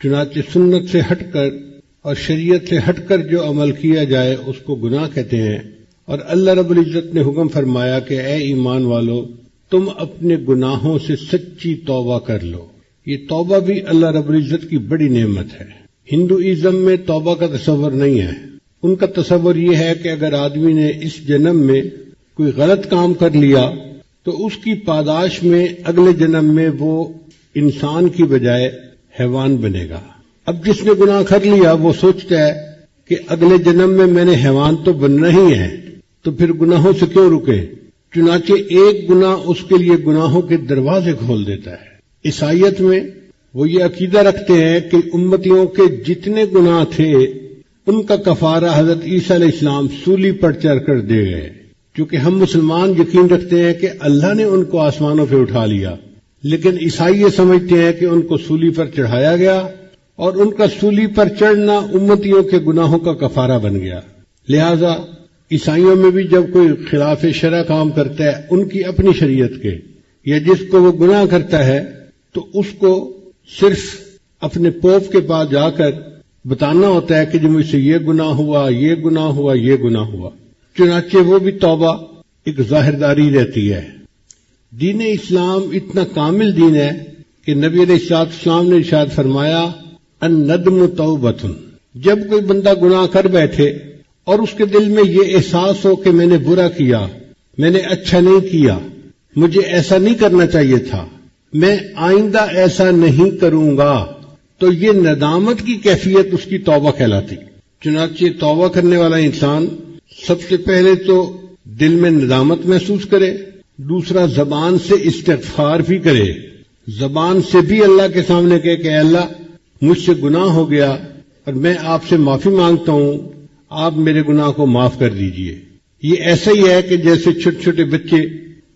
چنانچہ سنت سے ہٹ کر اور شریعت سے ہٹ کر جو عمل کیا جائے اس کو گناہ کہتے ہیں۔ اور اللہ رب العزت نے حکم فرمایا کہ اے ایمان والو تم اپنے گناہوں سے سچی توبہ کر لو۔ یہ توبہ بھی اللہ رب العزت کی بڑی نعمت ہے۔ ہندوازم میں توبہ کا تصور نہیں ہے۔ ان کا تصور یہ ہے کہ اگر آدمی نے اس جنم میں کوئی غلط کام کر لیا تو اس کی پاداش میں اگلے جنم میں وہ انسان کی بجائے حیوان بنے گا۔ اب جس نے گناہ کر لیا وہ سوچتا ہے کہ اگلے جنم میں میں نے حیوان تو بننا ہی ہے، تو پھر گناہوں سے کیوں رکے؟ چنانچہ ایک گناہ اس کے لیے گناہوں کے دروازے کھول دیتا ہے۔ عیسائیت میں وہ یہ عقیدہ رکھتے ہیں کہ امتیوں کے جتنے گناہ تھے ان کا کفارہ حضرت عیسیٰ علیہ السلام سولی پر چڑھ کر دے گئے۔ کیونکہ ہم مسلمان یقین رکھتے ہیں کہ اللہ نے ان کو آسمانوں پہ اٹھا لیا، لیکن عیسائی یہ سمجھتے ہیں کہ ان کو سولی پر چڑھایا گیا اور ان کا سولی پر چڑھنا امتیوں کے گناہوں کا کفارہ بن گیا۔ لہذا عیسائیوں میں بھی جب کوئی خلاف شرع کام کرتا ہے ان کی اپنی شریعت کے، یا جس کو وہ گناہ کرتا ہے تو اس کو صرف اپنے پوپ کے پاس جا کر بتانا ہوتا ہے کہ جو مجھ سے یہ گناہ ہوا، یہ گناہ ہوا، یہ گناہ ہوا۔ چنانچہ وہ بھی توبہ ایک ظاہرداری رہتی ہے۔ دین اسلام اتنا کامل دین ہے کہ نبی علیہ السلام نے ارشاد فرمایا الندم توبۃ۔ جب کوئی بندہ گناہ کر بیٹھے اور اس کے دل میں یہ احساس ہو کہ میں نے برا کیا، میں نے اچھا نہیں کیا، مجھے ایسا نہیں کرنا چاہیے تھا، میں آئندہ ایسا نہیں کروں گا، تو یہ ندامت کی کیفیت اس کی توبہ کہلاتی۔ چنانچہ توبہ کرنے والا انسان سب سے پہلے تو دل میں ندامت محسوس کرے، دوسرا زبان سے استغفار بھی کرے، زبان سے بھی اللہ کے سامنے کہے کہ اے اللہ مجھ سے گناہ ہو گیا اور میں آپ سے معافی مانگتا ہوں، آپ میرے گناہ کو معاف کر دیجئے۔ یہ ایسا ہی ہے کہ جیسے چھوٹے چھوٹے بچے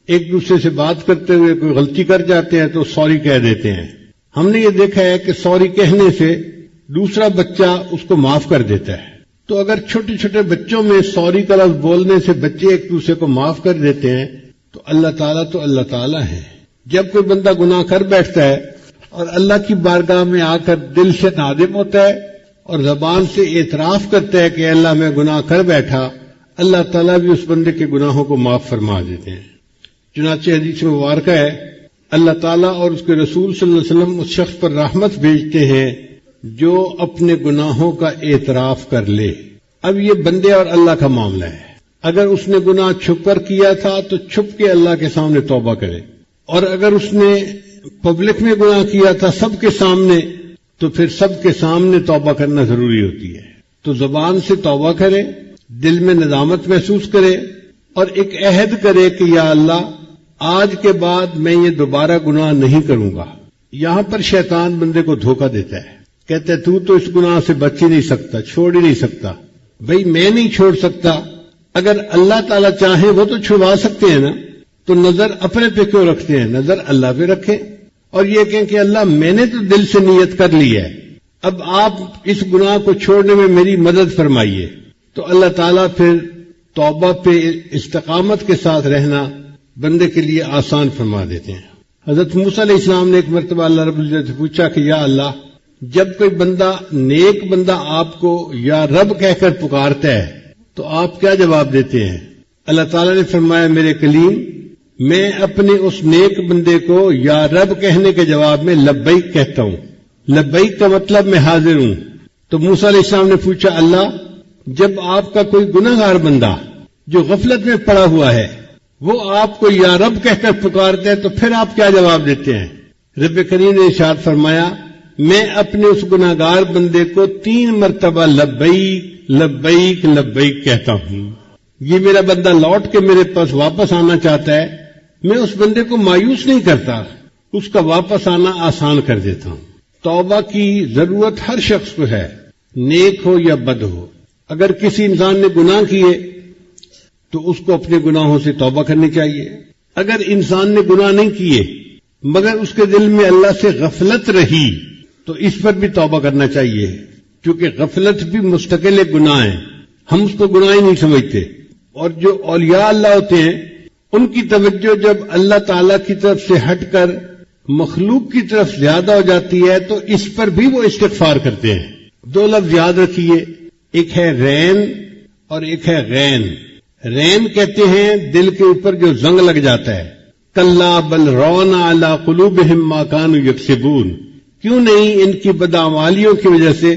ایک دوسرے سے بات کرتے ہوئے کوئی غلطی کر جاتے ہیں تو سوری کہہ دیتے ہیں۔ ہم نے یہ دیکھا ہے کہ سوری کہنے سے دوسرا بچہ اس کو معاف کر دیتا ہے۔ تو اگر چھوٹے چھوٹے بچوں میں سوری کا لفظ بولنے سے بچے ایک دوسرے کو معاف کر دیتے ہیں تو اللہ تعالیٰ ہے۔ جب کوئی بندہ گناہ کر بیٹھتا ہے اور اللہ کی بارگاہ میں آ کر دل سے نادم ہوتا ہے اور زبان سے اعتراف کرتا ہے کہ اللہ میں گناہ کر بیٹھا، اللہ تعالیٰ بھی اس بندے کے گناہوں کو معاف فرما دیتے ہیں۔ چنانچہ حدیث مبارکہ ہے اللہ تعالیٰ اور اس کے رسول صلی اللہ علیہ وسلم اس شخص پر رحمت بھیجتے ہیں جو اپنے گناہوں کا اعتراف کر لے۔ اب یہ بندے اور اللہ کا معاملہ ہے۔ اگر اس نے گناہ چھپ کر کیا تھا تو چھپ کے اللہ کے سامنے توبہ کرے، اور اگر اس نے پبلک میں گناہ کیا تھا سب کے سامنے تو پھر سب کے سامنے توبہ کرنا ضروری ہوتی ہے۔ تو زبان سے توبہ کرے، دل میں ندامت محسوس کرے اور ایک عہد کرے کہ یا اللہ آج کے بعد میں یہ دوبارہ گناہ نہیں کروں گا۔ یہاں پر شیطان بندے کو دھوکہ دیتا ہے، کہتا ہے تو اس گناہ سے بچ ہی نہیں سکتا، چھوڑ ہی نہیں سکتا۔ بھئی میں نہیں چھوڑ سکتا، اگر اللہ تعالیٰ چاہے وہ تو چھڑوا سکتے ہیں نا، تو نظر اپنے پہ کیوں رکھتے ہیں؟ نظر اللہ پہ رکھیں اور یہ کہیں کہ اللہ میں نے تو دل سے نیت کر لی ہے، اب آپ اس گناہ کو چھوڑنے میں میری مدد فرمائیے۔ تو اللہ تعالیٰ پھر توبہ پہ استقامت کے ساتھ رہنا بندے کے لیے آسان فرما دیتے ہیں۔ حضرت موسیٰ علیہ السلام نے ایک مرتبہ اللہ رب العزت سے پوچھا کہ یا اللہ جب کوئی بندہ نیک بندہ آپ کو یا رب کہہ کر پکارتا ہے تو آپ کیا جواب دیتے ہیں؟ اللہ تعالیٰ نے فرمایا میرے کلیم میں اپنے اس نیک بندے کو یا رب کہنے کے جواب میں لبیک کہتا ہوں۔ لبیک کا مطلب میں حاضر ہوں۔ تو موسیٰ علیہ السلام نے پوچھا اللہ جب آپ کا کوئی گناہگار بندہ جو غفلت میں پڑا ہوا ہے وہ آپ کو یا رب کہہ کر پکارتا ہے تو پھر آپ کیا جواب دیتے ہیں؟ رب کریم نے ارشاد فرمایا میں اپنے اس گناہگار بندے کو 3 مرتبہ لبیک لبیک لبیک کہتا ہوں۔ یہ میرا بندہ لوٹ کے میرے پاس واپس آنا چاہتا ہے، میں اس بندے کو مایوس نہیں کرتا، اس کا واپس آنا آسان کر دیتا ہوں۔ توبہ کی ضرورت ہر شخص کو ہے، نیک ہو یا بد ہو۔ اگر کسی انسان نے گناہ کیے تو اس کو اپنے گناہوں سے توبہ کرنی چاہیے۔ اگر انسان نے گناہ نہیں کیے مگر اس کے دل میں اللہ سے غفلت رہی تو اس پر بھی توبہ کرنا چاہیے، کیونکہ غفلت بھی مستقل ایک گناہ ہے، ہم اس کو گناہ ہی نہیں سمجھتے۔ اور جو اولیاء اللہ ہوتے ہیں ان کی توجہ جب اللہ تعالی کی طرف سے ہٹ کر مخلوق کی طرف زیادہ ہو جاتی ہے تو اس پر بھی وہ استغفار کرتے ہیں. دو لفظ یاد رکھیے، ایک ہے رین اور ایک ہے غین. رین کہتے ہیں دل کے اوپر جو زنگ لگ جاتا ہے. کلا بل رون علی قلوبہم ما کانوا یکسبون، کیوں نہیں ان کی بدعمالیوں کی وجہ سے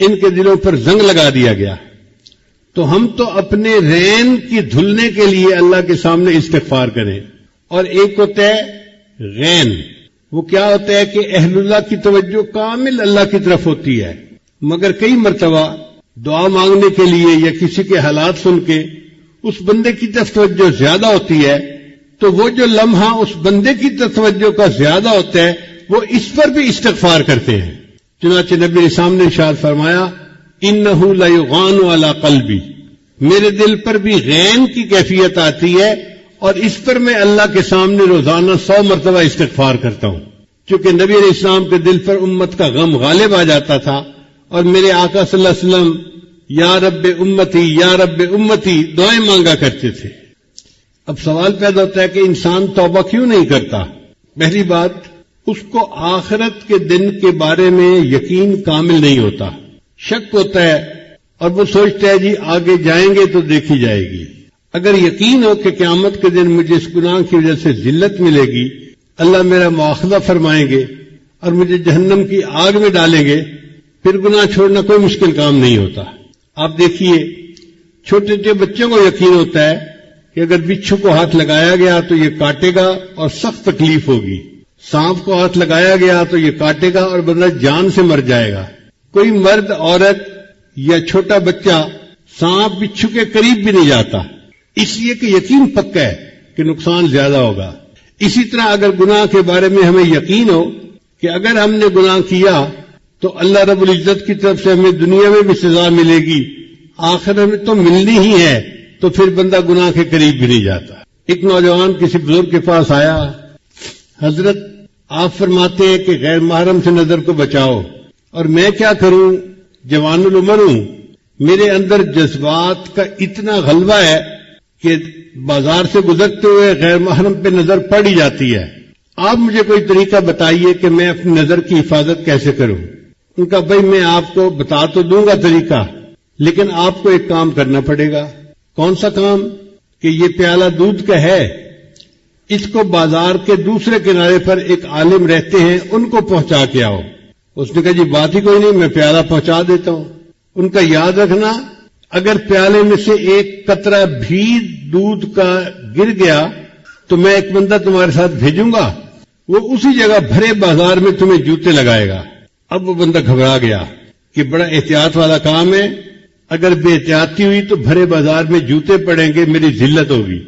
ان کے دلوں پر زنگ لگا دیا گیا. تو ہم تو اپنے رین کی دھلنے کے لیے اللہ کے سامنے استغفار کریں. اور ایک ہوتا ہے غین، وہ کیا ہوتا ہے کہ اہل اللہ کی توجہ کامل اللہ کی طرف ہوتی ہے، مگر کئی مرتبہ دعا مانگنے کے لیے یا کسی کے حالات سن کے اس بندے کی طرف توجہ زیادہ ہوتی ہے، تو وہ جو لمحہ اس بندے کی طرف توجہ کا زیادہ ہوتا ہے وہ اس پر بھی استغفار کرتے ہیں. چنانچہ نبی علیہ السلام نے ارشاد فرمایا انہ لیغان علی قلبی، میرے دل پر بھی غین کی کیفیت آتی ہے اور اس پر میں اللہ کے سامنے روزانہ 100 مرتبہ استغفار کرتا ہوں. چونکہ نبی علیہ السلام کے دل پر امت کا غم غالب آ جاتا تھا اور میرے آقا صلی اللہ علیہ وسلم یا رب امتی یا رب امتی دعائیں مانگا کرتے تھے. اب سوال پیدا ہوتا ہے کہ انسان توبہ کیوں نہیں کرتا؟ پہلی بات، اس کو آخرت کے دن کے بارے میں یقین کامل نہیں ہوتا، شک ہوتا ہے اور وہ سوچتا ہے جی آگے جائیں گے تو دیکھی جائے گی. اگر یقین ہو کہ قیامت کے دن مجھے اس گناہ کی وجہ سے ذلت ملے گی، اللہ میرا مواخذہ فرمائیں گے اور مجھے جہنم کی آگ میں ڈالیں گے، پھر گناہ چھوڑنا کوئی مشکل کام نہیں ہوتا. آپ دیکھیے چھوٹے چھوٹے بچوں کو یقین ہوتا ہے کہ اگر بچھو کو ہاتھ لگایا گیا تو یہ کاٹے گا اور سخت تکلیف ہوگی، سانپ کو ہاتھ لگایا گیا تو یہ کاٹے گا اور بندہ جان سے مر جائے گا. کوئی مرد عورت یا چھوٹا بچہ سانپ بچھو کے قریب بھی نہیں جاتا، اس لیے کہ یقین پکا ہے کہ نقصان زیادہ ہوگا. اسی طرح اگر گناہ کے بارے میں ہمیں یقین ہو کہ اگر ہم نے گناہ کیا تو اللہ رب العزت کی طرف سے ہمیں دنیا میں بھی سزا ملے گی، آخرت میں تو ملنی ہی ہے، تو پھر بندہ گناہ کے قریب بھی نہیں جاتا. ایک نوجوان کسی بزرگ کے پاس آیا، حضرت آپ فرماتے ہیں کہ غیر محرم سے نظر کو بچاؤ، اور میں کیا کروں، جوان العمر ہوں، میرے اندر جذبات کا اتنا غلبہ ہے کہ بازار سے گزرتے ہوئے غیر محرم پہ نظر پڑ ہی جاتی ہے، آپ مجھے کوئی طریقہ بتائیے کہ میں اپنی نظر کی حفاظت کیسے کروں. ان کا بھائی میں آپ کو بتا تو دوں گا طریقہ، لیکن آپ کو ایک کام کرنا پڑے گا. کون سا کام؟ کہ یہ پیالہ دودھ کا ہے، اس کو بازار کے دوسرے کنارے پر ایک عالم رہتے ہیں، ان کو پہنچا کے آؤ. اس نے کہا جی بات ہی کوئی نہیں، میں پیالہ پہنچا دیتا ہوں. ان کا یاد رکھنا، اگر پیالے میں سے ایک قطرہ بھی دودھ کا گر گیا تو میں ایک بندہ تمہارے ساتھ بھیجوں گا، وہ اسی جگہ بھرے بازار میں تمہیں جوتے لگائے گا. اب وہ بندہ گھبرا گیا کہ بڑا احتیاط والا کام ہے، اگر بے احتیاطی ہوئی تو بھرے بازار میں جوتے پڑیں گے، میری ذلت ہوگی.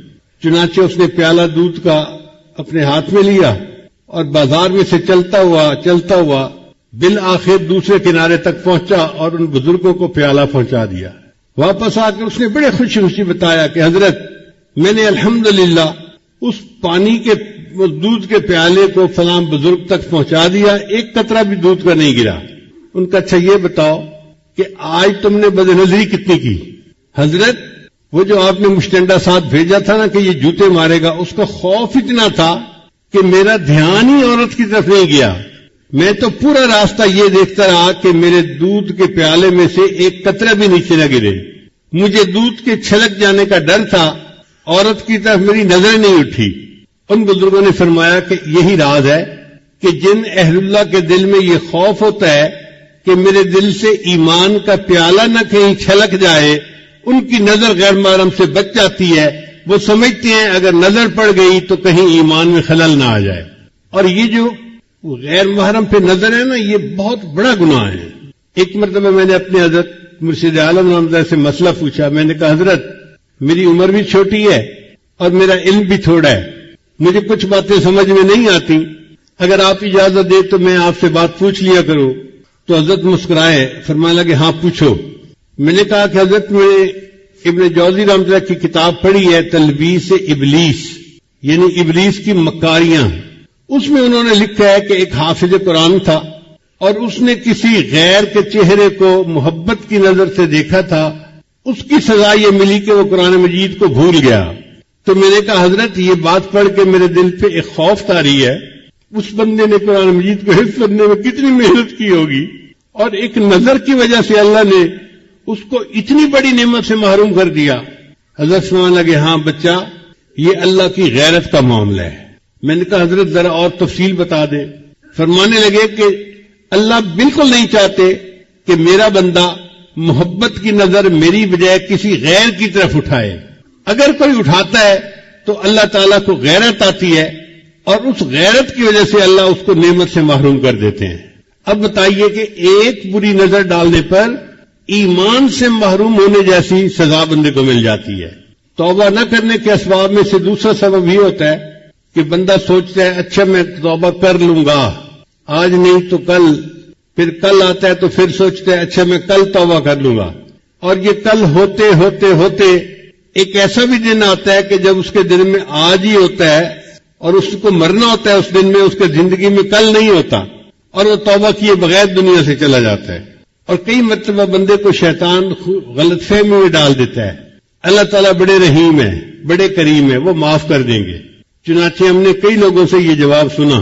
چنانچہ اس نے پیالہ دودھ کا اپنے ہاتھ میں لیا اور بازار میں سے چلتا ہوا بالآخر دوسرے کنارے تک پہنچا اور ان بزرگوں کو پیالہ پہنچا دیا. واپس آ کر اس نے بڑے خوشی خوشی بتایا کہ حضرت میں نے الحمدللہ اس پانی کے دودھ کے پیالے کو فلاں بزرگ تک پہنچا دیا، ایک قطرہ بھی دودھ کا نہیں گرا. ان کا اچھا یہ بتاؤ کہ آج تم نے بد نظری کتنی کی؟ حضرت وہ جو آپ نے مشٹنڈا ساتھ بھیجا تھا نا کہ یہ جوتے مارے گا، اس کا خوف اتنا تھا کہ میرا دھیان ہی عورت کی طرف نہیں گیا. میں تو پورا راستہ یہ دیکھتا رہا کہ میرے دودھ کے پیالے میں سے ایک قطرہ بھی نیچے نہ گرے. مجھے دودھ کے چھلک جانے کا ڈر تھا، عورت کی طرف میری نظر نہیں اٹھی. ان بزرگوں نے فرمایا کہ یہی راز ہے کہ جن اہل اللہ کے دل میں یہ خوف ہوتا ہے کہ میرے دل سے ایمان کا پیالہ نہ کہیں چھلک جائے، ان کی نظر غیر محرم سے بچ جاتی ہے. وہ سمجھتے ہیں اگر نظر پڑ گئی تو کہیں ایمان میں خلل نہ آ جائے. اور یہ جو غیر محرم پہ نظر ہے نا، یہ بہت بڑا گناہ ہے. ایک مرتبہ میں نے اپنے حضرت مرشد عالم رحمۃ اللہ سے مسئلہ پوچھا. میں نے کہا حضرت میری عمر بھی چھوٹی ہے اور میرا علم بھی تھوڑا ہے، مجھے کچھ باتیں سمجھ میں نہیں آتی، اگر آپ اجازت دے تو میں آپ سے بات پوچھ لیا کروں. تو حضرت مسکرائے، فرمانے لگے ہاں پوچھو. میں نے کہا کہ حضرت میں ابن جوزی رحمۃ اللہ کی کتاب پڑھی ہے تلبیس ابلیس، یعنی ابلیس کی مکاریاں. اس میں انہوں نے لکھا ہے کہ ایک حافظ قرآن تھا اور اس نے کسی غیر کے چہرے کو محبت کی نظر سے دیکھا تھا، اس کی سزا یہ ملی کہ وہ قرآن مجید کو بھول گیا. تو میں نے کہا حضرت یہ بات پڑھ کے میرے دل پہ ایک خوف طاری ہے. اس بندے نے قرآن مجید کو حفظ کرنے میں کتنی محنت کی ہوگی، اور ایک نظر کی وجہ سے اللہ نے اس کو اتنی بڑی نعمت سے محروم کر دیا۔ حضرت فرمانے لگے ہاں بچہ، یہ اللہ کی غیرت کا معاملہ ہے۔ میں نے کہا حضرت ذرا اور تفصیل بتا دیں۔ فرمانے لگے کہ اللہ بالکل نہیں چاہتے کہ میرا بندہ محبت کی نظر میری بجائے کسی غیر کی طرف اٹھائے۔ اگر کوئی اٹھاتا ہے تو اللہ تعالیٰ کو غیرت آتی ہے، اور اس غیرت کی وجہ سے اللہ اس کو نعمت سے محروم کر دیتے ہیں۔ اب بتائیے کہ ایک بری نظر ڈالنے پر ایمان سے محروم ہونے جیسی سزا بندے کو مل جاتی ہے۔ توبہ نہ کرنے کے اسباب میں سے دوسرا سبب یہ ہوتا ہے کہ بندہ سوچتا ہے اچھا میں توبہ کر لوں گا، آج نہیں تو کل، پھر کل آتا ہے تو پھر سوچتا ہے اچھا میں کل توبہ کر لوں گا، اور یہ کل ہوتے ہوتے ہوتے ایک ایسا بھی دن آتا ہے کہ جب اس کے دن میں آج ہی ہوتا ہے، اور اس کو مرنا ہوتا ہے اس دن میں، اس کے زندگی میں کل نہیں ہوتا، اور وہ توبہ کیے بغیر دنیا سے چلا جاتا ہے۔ اور کئی مرتبہ بندے کو شیطان غلط فہمی میں ڈال دیتا ہے۔ اللہ تعالیٰ بڑے رحیم ہے، بڑے کریم ہے، وہ معاف کر دیں گے۔ چنانچہ ہم نے کئی لوگوں سے یہ جواب سنا،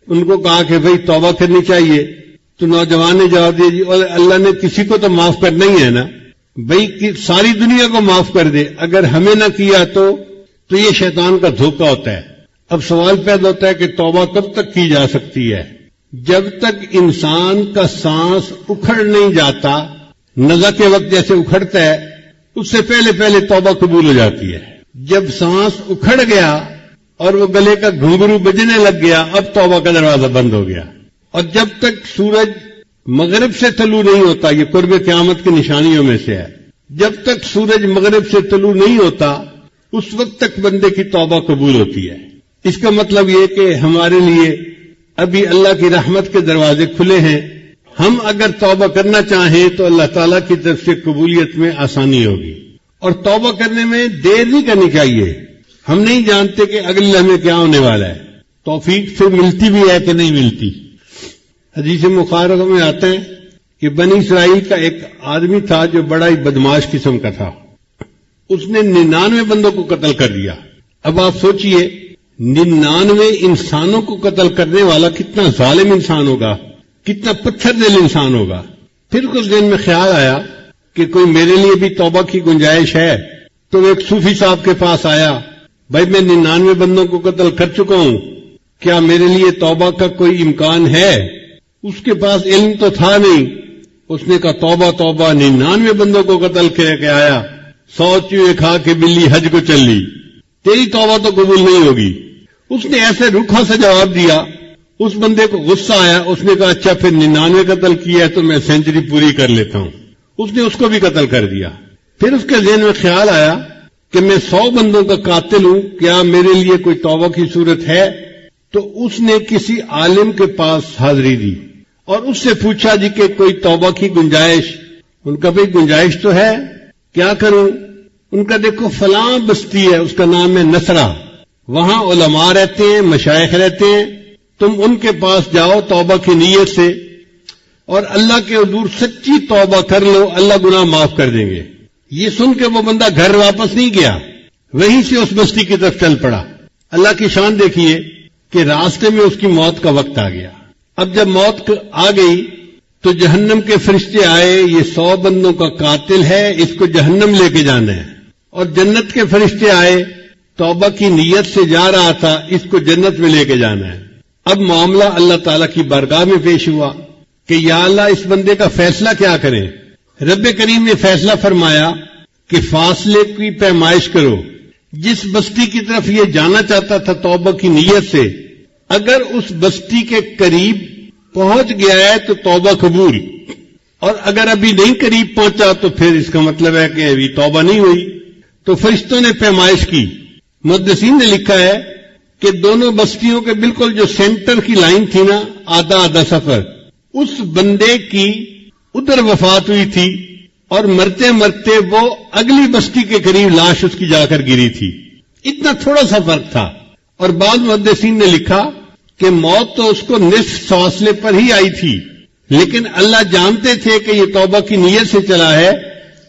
ان کو کہا کہ بھئی توبہ کرنی چاہیے، تو نوجوان نے جواب دیا جی اور اللہ نے کسی کو تو معاف کرنا ہی ہے نا، بھئی ساری دنیا کو معاف کر دے، اگر ہمیں نہ کیا تو یہ شیطان کا دھوکہ ہوتا ہے۔ اب سوال پیدا ہوتا ہے کہ توبہ کب تک کی جا سکتی ہے؟ جب تک انسان کا سانس اکھڑ نہیں جاتا، نزع کے وقت جیسے اکھڑتا ہے اس سے پہلے پہلے توبہ قبول ہو جاتی ہے۔ جب سانس اکھڑ گیا اور وہ گلے کا گھنگرو بجنے لگ گیا، اب توبہ کا دروازہ بند ہو گیا۔ اور جب تک سورج مغرب سے طلوع نہیں ہوتا، یہ قرب قیامت کی نشانیوں میں سے ہے، جب تک سورج مغرب سے طلوع نہیں ہوتا اس وقت تک بندے کی توبہ قبول ہوتی ہے۔ اس کا مطلب یہ کہ ہمارے لیے ابھی اللہ کی رحمت کے دروازے کھلے ہیں، ہم اگر توبہ کرنا چاہیں تو اللہ تعالیٰ کی طرف سے قبولیت میں آسانی ہوگی، اور توبہ کرنے میں دیر نہیں کرنی چاہیے۔ ہم نہیں جانتے کہ اگلے لمحے کیا ہونے والا ہے، توفیق پھر ملتی بھی ہے کہ نہیں ملتی۔ حدیث مبارکہ میں آتا ہے کہ بنی اسرائیل کا ایک آدمی تھا جو بڑا ہی بدماش قسم کا تھا، اس نے 99 بندوں کو قتل کر دیا۔ اب آپ سوچئے 99 انسانوں کو قتل کرنے والا کتنا ظالم انسان ہوگا، کتنا پتھر دل انسان ہوگا۔ پھر کچھ دن میں خیال آیا کہ کوئی میرے لیے بھی توبہ کی گنجائش ہے، تو وہ ایک صوفی صاحب کے پاس آیا، بھائی میں 99 بندوں کو قتل کر چکا ہوں، کیا میرے لیے توبہ کا کوئی امکان ہے؟ اس کے پاس علم تو تھا نہیں، اس نے کہا توبہ توبہ، 99 بندوں کو قتل کر کے آیا، 100 چوہے کھا کے بلی حج کو چل لی، تیری توبہ تو قبول نہیں ہوگی۔ اس نے ایسے روکھا سا جواب دیا، اس بندے کو غصہ آیا، اس نے کہا اچھا پھر 99 قتل کیا ہے تو میں سینچری پوری کر لیتا ہوں۔ اس نے اس کو بھی قتل کر دیا۔ پھر اس کے ذہن میں خیال آیا کہ میں 100 بندوں کا قاتل ہوں، کیا میرے لیے کوئی توبہ کی صورت ہے؟ تو اس نے کسی عالم کے پاس حاضری دی اور اس سے پوچھا جی کہ کوئی توبہ کی گنجائش؟ ان کا بھئی گنجائش تو ہے، کیا کروں؟ ان کا دیکھو فلاں بستی ہے، اس کا نام ہے نصرہ، وہاں علماء رہتے ہیں، مشائخ رہتے ہیں، تم ان کے پاس جاؤ توبہ کی نیت سے اور اللہ کے حضور سچی توبہ کر لو، اللہ گناہ معاف کر دیں گے۔ یہ سن کے وہ بندہ گھر واپس نہیں گیا، وہیں سے اس بستی کی طرف چل پڑا۔ اللہ کی شان دیکھیے کہ راستے میں اس کی موت کا وقت آ گیا۔ اب جب موت آ گئی تو جہنم کے فرشتے آئے، یہ 100 بندوں کا قاتل ہے، اس کو جہنم لے کے جانا ہے، اور جنت کے فرشتے آئے، توبہ کی نیت سے جا رہا تھا، اس کو جنت میں لے کے جانا ہے۔ اب معاملہ اللہ تعالیٰ کی بارگاہ میں پیش ہوا کہ یا اللہ اس بندے کا فیصلہ کیا کریں؟ رب کریم نے فیصلہ فرمایا کہ فاصلے کی پیمائش کرو، جس بستی کی طرف یہ جانا چاہتا تھا توبہ کی نیت سے، اگر اس بستی کے قریب پہنچ گیا ہے تو توبہ قبول، اور اگر ابھی نہیں قریب پہنچا تو پھر اس کا مطلب ہے کہ ابھی توبہ نہیں ہوئی۔ تو فرشتوں نے پیمائش کی۔ محدثین نے لکھا ہے کہ دونوں بستیوں کے بالکل جو سینٹر کی لائن تھی نا، آدھا آدھا سفر، اس بندے کی ادھر وفات ہوئی تھی اور مرتے مرتے وہ اگلی بستی کے قریب لاش اس کی جا کر گری تھی۔ اتنا تھوڑا سا فرق تھا۔ اور بعض محدثین نے لکھا کہ موت تو اس کو نصف فاصلے پر ہی آئی تھی، لیکن اللہ جانتے تھے کہ یہ توبہ کی نیت سے چلا ہے،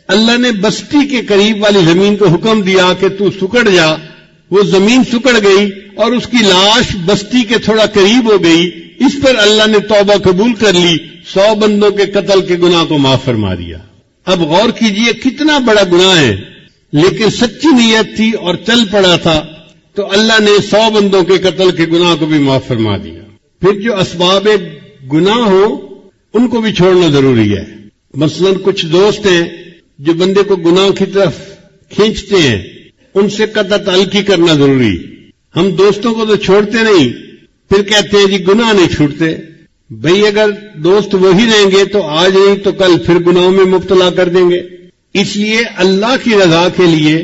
اللہ نے بستی کے قریب والی زمین کو حکم دیا کہ تو سکڑ جا وہ زمین سکڑ گئی اور اس کی لاش بستی کے تھوڑا قریب ہو گئی، اس پر اللہ نے توبہ قبول کر لی، 100 بندوں کے قتل کے گناہ کو معاف فرما دیا۔ اب غور کیجئے کتنا بڑا گناہ ہے، لیکن سچی نیت تھی اور چل پڑا تھا تو اللہ نے 100 بندوں کے قتل کے گناہ کو بھی معاف فرما دیا۔ پھر جو اسباب گناہ ہو ان کو بھی چھوڑنا ضروری ہے۔ مثلا کچھ دوست ہیں جو بندے کو گناہ کی طرف کھینچتے ہیں، ان سے قطع تعلقی کرنا ضروری۔ ہم دوستوں کو تو چھوڑتے نہیں، پھر کہتے ہیں جی گناہ نہیں چھوٹتے۔ بھئی اگر دوست وہی رہیں گے تو آج نہیں تو کل پھر گناہوں میں مبتلا کر دیں گے۔ اس لیے اللہ کی رضا کے لیے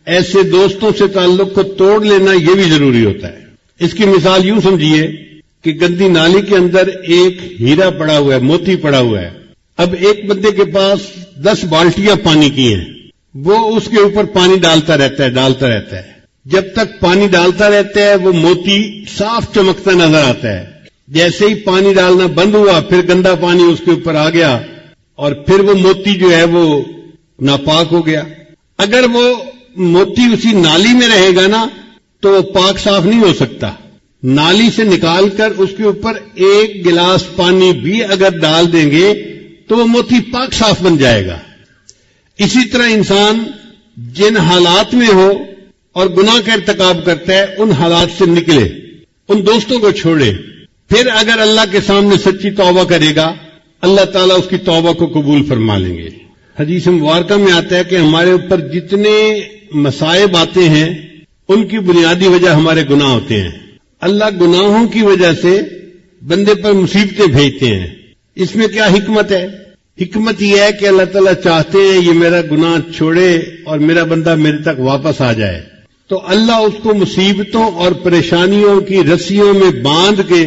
ایسے دوستوں سے تعلق کو توڑ لینا یہ بھی ضروری ہوتا ہے۔ اس کی مثال یوں سمجھیے کہ گندی نالی کے اندر ایک ہیرا پڑا ہوا ہے، موتی پڑا ہوا ہے۔ اب ایک بندے کے پاس 10 بالٹیاں پانی کی ہیں، وہ اس کے اوپر پانی ڈالتا رہتا ہے۔ جب تک پانی ڈالتا رہتا ہے وہ موتی صاف چمکتا نظر آتا ہے۔ جیسے ہی پانی ڈالنا بند ہوا پھر گندا پانی اس کے اوپر آ گیا اور پھر وہ موتی جو ہے وہ ناپاک ہو گیا۔ اگر وہ موتی اسی نالی میں رہے گا نا تو وہ پاک صاف نہیں ہو سکتا۔ نالی سے نکال کر اس کے اوپر ایک گلاس پانی بھی اگر ڈال دیں گے تو وہ موتی پاک صاف بن جائے گا۔ اسی طرح انسان جن حالات میں ہو اور گناہ کا ارتکاب کرتا ہے ان حالات سے نکلے، ان دوستوں کو چھوڑے، پھر اگر اللہ کے سامنے سچی توبہ کرے گا اللہ تعالیٰ اس کی توبہ کو قبول فرما لیں گے۔ حدیث مبارکہ میں آتا ہے کہ ہمارے اوپر جتنے مصائب آتے ہیں ان کی بنیادی وجہ ہمارے گناہ ہوتے ہیں۔ اللہ گناہوں کی وجہ سے بندے پر مصیبتیں بھیجتے ہیں۔ اس میں کیا حکمت ہے؟ حکمت یہ ہے کہ اللہ تعالیٰ چاہتے ہیں یہ میرا گناہ چھوڑے اور میرا بندہ میرے تک واپس آ جائے، تو اللہ اس کو مصیبتوں اور پریشانیوں کی رسیوں میں باندھ کے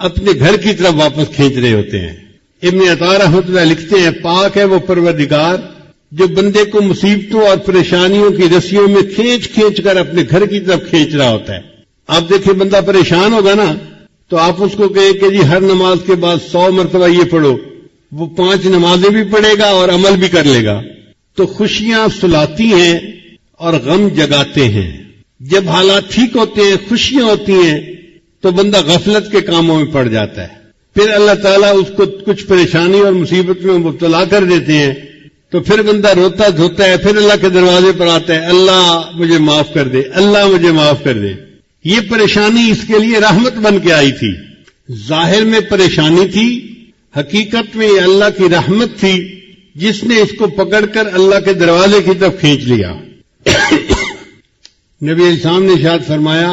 اپنے گھر کی طرف واپس کھینچ رہے ہوتے ہیں۔ ابن عطا رحمۃ اللہ لکھتے ہیں پاک ہے وہ پروردگار جو بندے کو مصیبتوں اور پریشانیوں کی رسیوں میں کھینچ کھینچ کر اپنے گھر کی طرف کھینچ رہا ہوتا ہے۔ آپ دیکھیں بندہ پریشان ہوگا نا تو آپ اس کو کہیں کہ جی ہر نماز کے بعد 100 مرتبہ یہ پڑھو، وہ 5 نمازیں بھی پڑھے گا اور عمل بھی کر لے گا۔ تو خوشیاں سلاتی ہیں اور غم جگاتے ہیں۔ جب حالات ٹھیک ہوتے ہیں، خوشیاں ہوتی ہیں تو بندہ غفلت کے کاموں میں پڑ جاتا ہے، پھر اللہ تعالیٰ اس کو کچھ پریشانی اور مصیبت میں مبتلا کر دیتے ہیں تو پھر بندہ روتا دھوتا ہے، پھر اللہ کے دروازے پر آتا ہے اللہ مجھے معاف کر دے، اللہ مجھے معاف کر دے۔ یہ پریشانی اس کے لیے رحمت بن کے آئی تھی، ظاہر میں پریشانی تھی، حقیقت میں یہ اللہ کی رحمت تھی جس نے اس کو پکڑ کر اللہ کے دروازے کی طرف کھینچ لیا۔ نبی علیہ السلام نے ارشاد فرمایا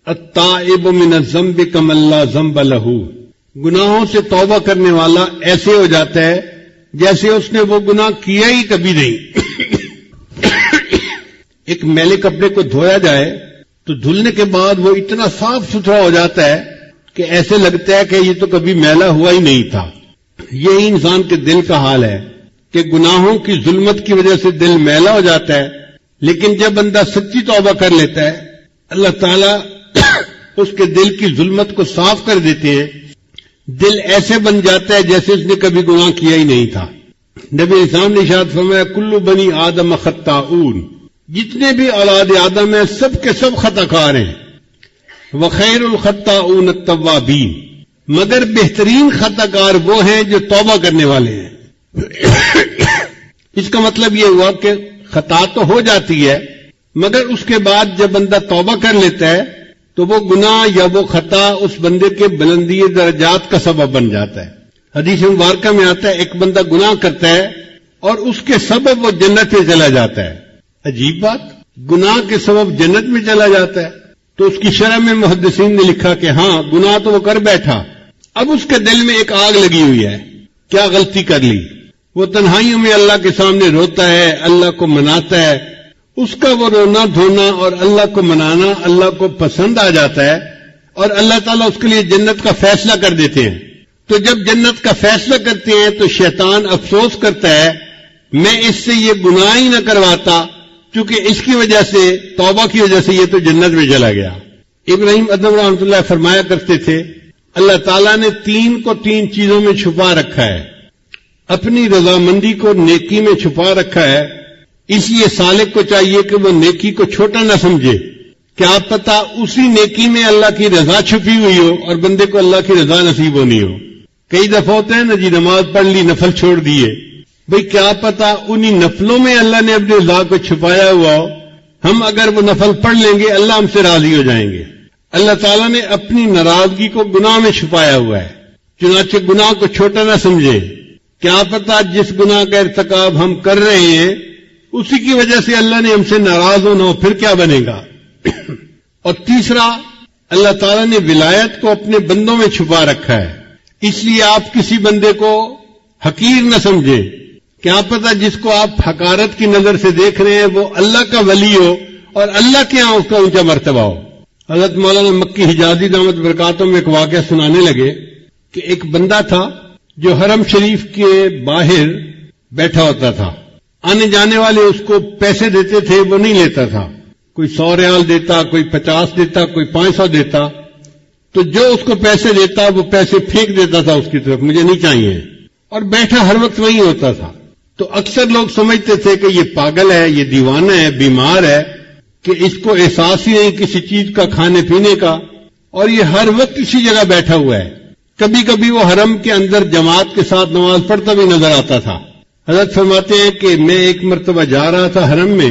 التائب من الذنب کمن لا ذنب لہ، گناہوں سے توبہ کرنے والا ایسے ہو جاتا ہے جیسے اس نے وہ گناہ کیا ہی کبھی نہیں۔ ایک میلے کپڑے کو دھویا جائے تو دھلنے کے بعد وہ اتنا صاف ستھرا ہو جاتا ہے کہ ایسے لگتا ہے کہ یہ تو کبھی میلا ہوا ہی نہیں تھا۔ یہی انسان کے دل کا حال ہے کہ گناہوں کی ظلمت کی وجہ سے دل میلا ہو جاتا ہے، لیکن جب بندہ سچی توبہ کر لیتا ہے اللہ تعالیٰ اس کے دل کی ظلمت کو صاف کر دیتے ہیں، دل ایسے بن جاتا ہے جیسے اس نے کبھی گناہ کیا ہی نہیں تھا۔ نبی اسلام نے ارشاد فرمایا کل بنی آدم خطاؤن، جتنے بھی اولاد آدم ہیں سب کے سب خطا کار ہیں، وخیر الخطاؤن التوابین، مگر بہترین خطا کار وہ ہیں جو توبہ کرنے والے ہیں۔ اس کا مطلب یہ ہوا کہ خطا تو ہو جاتی ہے مگر اس کے بعد جب بندہ توبہ کر لیتا ہے تو وہ گناہ یا وہ خطا اس بندے کے بلندی درجات کا سبب بن جاتا ہے۔ حدیث مبارکہ میں آتا ہے ایک بندہ گناہ کرتا ہے اور اس کے سبب وہ جنت میں چلا جاتا ہے۔ عجیب بات، گناہ کے سبب جنت میں چلا جاتا ہے۔ تو اس کی شرح میں محدثین نے لکھا کہ ہاں گناہ تو وہ کر بیٹھا، اب اس کے دل میں ایک آگ لگی ہوئی ہے، کیا غلطی کر لی؟ وہ تنہائیوں میں اللہ کے سامنے روتا ہے، اللہ کو مناتا ہے، اس کا وہ رونا دھونا اور اللہ کو منانا اللہ کو پسند آ جاتا ہے اور اللہ تعالیٰ اس کے لیے جنت کا فیصلہ کر دیتے ہیں۔ تو جب جنت کا فیصلہ کرتے ہیں تو شیطان افسوس کرتا ہے میں اس سے یہ گناہ ہی نہ کرواتا کیونکہ اس کی وجہ سے توبہ کی وجہ سے یہ تو جنت میں چلا گیا۔ ابراہیم ادم رحمۃ اللہ فرمایا کرتے تھے اللہ تعالیٰ نے 3 کو 3 چیزوں میں چھپا رکھا ہے، اپنی رضامندی کو نیکی میں چھپا رکھا ہے، اس لیے سالک کو چاہیے کہ وہ نیکی کو چھوٹا نہ سمجھے، کیا پتا اسی نیکی میں اللہ کی رضا چھپی ہوئی ہو اور بندے کو اللہ کی رضا نصیب ہونی ہو. کئی دفعہ ہوتا ہے نا جی، نماز پڑھ لی، نفل چھوڑ دیے، بھئی کیا پتا انہی نفلوں میں اللہ نے اپنے رضا کو چھپایا ہوا ہو. ہم اگر وہ نفل پڑھ لیں گے اللہ ہم سے راضی ہو جائیں گے. اللہ تعالیٰ نے اپنی ناراضگی کو گناہ میں چھپایا ہوا ہے، چنانچہ گناہ کو چھوٹا نہ سمجھے. کیا پتا جس گناہ کا ارتکاب ہم کر رہے ہیں اسی کی وجہ سے اللہ نے ہم سے ناراض ہونا ہو، پھر کیا بنے گا. اور تیسرا، اللہ تعالیٰ نے ولایت کو اپنے بندوں میں چھپا رکھا ہے، اس لیے آپ کسی بندے کو حقیر نہ سمجھیں. کیا پتا جس کو آپ حقارت کی نظر سے دیکھ رہے ہیں وہ اللہ کا ولی ہو اور اللہ کے ہاں اس کا اونچا مرتبہ ہو. حضرت مولانا مکی حجازی دامت برکاتوں میں ایک واقعہ سنانے لگے کہ ایک بندہ تھا جو حرم شریف کے باہر بیٹھا ہوتا تھا. آنے جانے والے اس کو پیسے دیتے تھے، وہ نہیں لیتا تھا. کوئی 100 ریال دیتا، کوئی 50 دیتا، کوئی 500 دیتا. تو جو اس کو پیسے دیتا وہ پیسے پھینک دیتا تھا اس کی طرف، مجھے نہیں چاہیے، اور بیٹھا ہر وقت وہی ہوتا تھا. تو اکثر لوگ سمجھتے تھے کہ یہ پاگل ہے، یہ دیوانہ ہے، بیمار ہے، کہ اس کو احساس ہی نہیں کسی چیز کا، کھانے پینے کا، اور یہ ہر وقت اسی جگہ بیٹھا ہوا ہے. کبھی کبھی وہ حرم کے اندر جماعت کے ساتھ نماز پڑھتا بھی نظر آتا تھا. حضرت فرماتے ہیں کہ میں ایک مرتبہ جا رہا تھا حرم میں،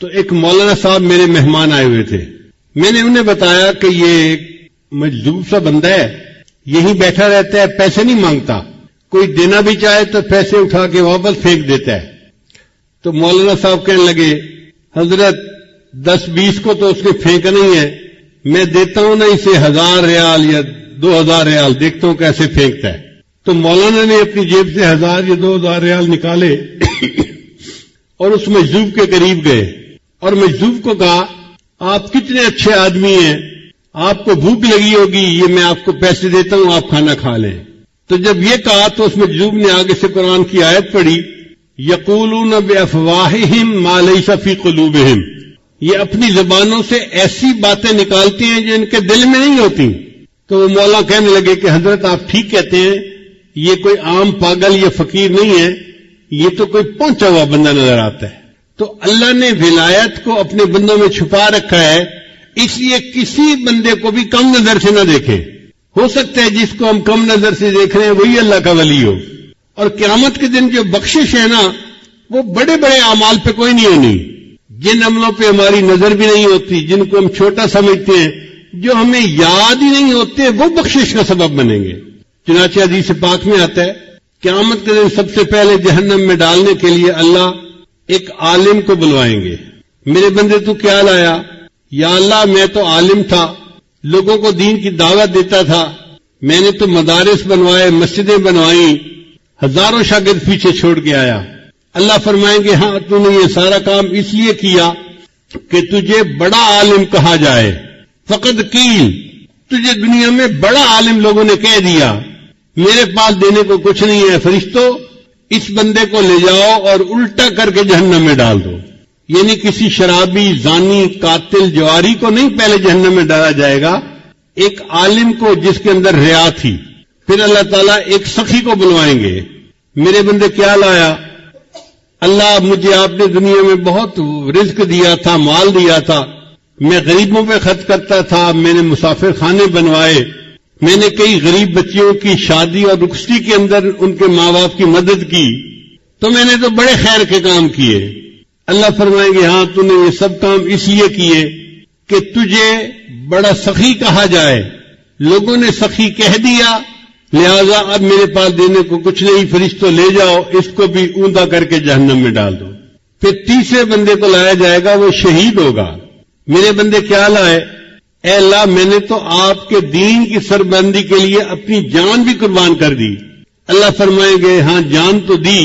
تو ایک مولانا صاحب میرے مہمان آئے ہوئے تھے. میں نے انہیں بتایا کہ یہ ایک مجذوب سا بندہ ہے، یہیں بیٹھا رہتا ہے، پیسے نہیں مانگتا، کوئی دینا بھی چاہے تو پیسے اٹھا کے واپس پھینک دیتا ہے. تو مولانا صاحب کہنے لگے، حضرت 10-20 کو تو اس نے پھینکا نہیں ہے، میں دیتا ہوں نا اسے 1000 ریال یا 2000 ریال، دیکھتا ہوں کیسے پھینکتا ہے. تو مولانا نے اپنی جیب سے 1000 یا 2000 ریال نکالے اور اس مجذوب کے قریب گئے اور مجذوب کو کہا، آپ کتنے اچھے آدمی ہیں، آپ کو بھوک لگی ہوگی، یہ میں آپ کو پیسے دیتا ہوں، آپ کھانا کھا لیں. تو جب یہ کہا تو اس مجذوب نے آگے سے قرآن کی آیت پڑھی، یقولون بافواہہم ما لیس فی قلوبہم، یہ اپنی زبانوں سے ایسی باتیں نکالتے ہیں جو ان کے دل میں نہیں ہوتی. تو وہ مولا کہنے لگے کہ حضرت آپ ٹھیک کہتے ہیں، یہ کوئی عام پاگل یا فقیر نہیں ہے، یہ تو کوئی پہنچا ہوا بندہ نظر آتا ہے. تو اللہ نے ولایت کو اپنے بندوں میں چھپا رکھا ہے، اس لیے کسی بندے کو بھی کم نظر سے نہ دیکھیں. ہو سکتا ہے جس کو ہم کم نظر سے دیکھ رہے ہیں وہی اللہ کا ولی ہو. اور قیامت کے دن جو بخشش ہے نا، وہ بڑے بڑے اعمال پہ کوئی نہیں ہونی. جن عملوں پہ ہماری نظر بھی نہیں ہوتی، جن کو ہم چھوٹا سمجھتے ہیں، جو ہمیں یاد ہی نہیں ہوتے، وہ بخشش کا سبب بنیں گے. چنانچہ حدیث پاک میں آتا ہے، قیامت کے دن سب سے پہلے جہنم میں ڈالنے کے لیے اللہ ایک عالم کو بلوائیں گے. میرے بندے تو کیا لایا؟ یا اللہ میں تو عالم تھا، لوگوں کو دین کی دعوت دیتا تھا، میں نے تو مدارس بنوائے، مسجدیں بنوائیں، ہزاروں شاگرد پیچھے چھوڑ کے آیا. اللہ فرمائیں گے ہاں تو نے یہ سارا کام اس لیے کیا کہ تجھے بڑا عالم کہا جائے. فقد قیل، تجھے دنیا میں بڑا عالم لوگوں نے کہہ دیا، میرے پاس دینے کو کچھ نہیں ہے. فرشتوں اس بندے کو لے جاؤ اور الٹا کر کے جہنم میں ڈال دو. یعنی کسی شرابی، زانی، قاتل، جواری کو نہیں پہلے جہنم میں ڈالا جائے گا، ایک عالم کو جس کے اندر ریا تھی. پھر اللہ تعالیٰ ایک سخی کو بلوائیں گے، میرے بندے کیا لایا؟ اللہ مجھے آپ نے دنیا میں بہت رزق دیا تھا، مال دیا تھا، میں غریبوں پہ خرچ کرتا تھا، میں نے مسافر خانے بنوائے، میں نے کئی غریب بچیوں کی شادی اور رخصتی کے اندر ان کے ماں باپ کی مدد کی، تو میں نے تو بڑے خیر کے کام کیے. اللہ فرمائیں گے ہاں تو نے یہ سب کام اس لیے کیے کہ تجھے بڑا سخی کہا جائے. لوگوں نے سخی کہہ دیا، لہذا اب میرے پاس دینے کو کچھ نہیں، فرشتوں لے جاؤ اس کو بھی اوندا کر کے جہنم میں ڈال دو. پھر تیسرے بندے کو لایا جائے گا، وہ شہید ہوگا. میرے بندے کیا لائے؟ اے اللہ میں نے تو آپ کے دین کی سربلندی کے لیے اپنی جان بھی قربان کر دی. اللہ فرمائیں گے ہاں جان تو دی،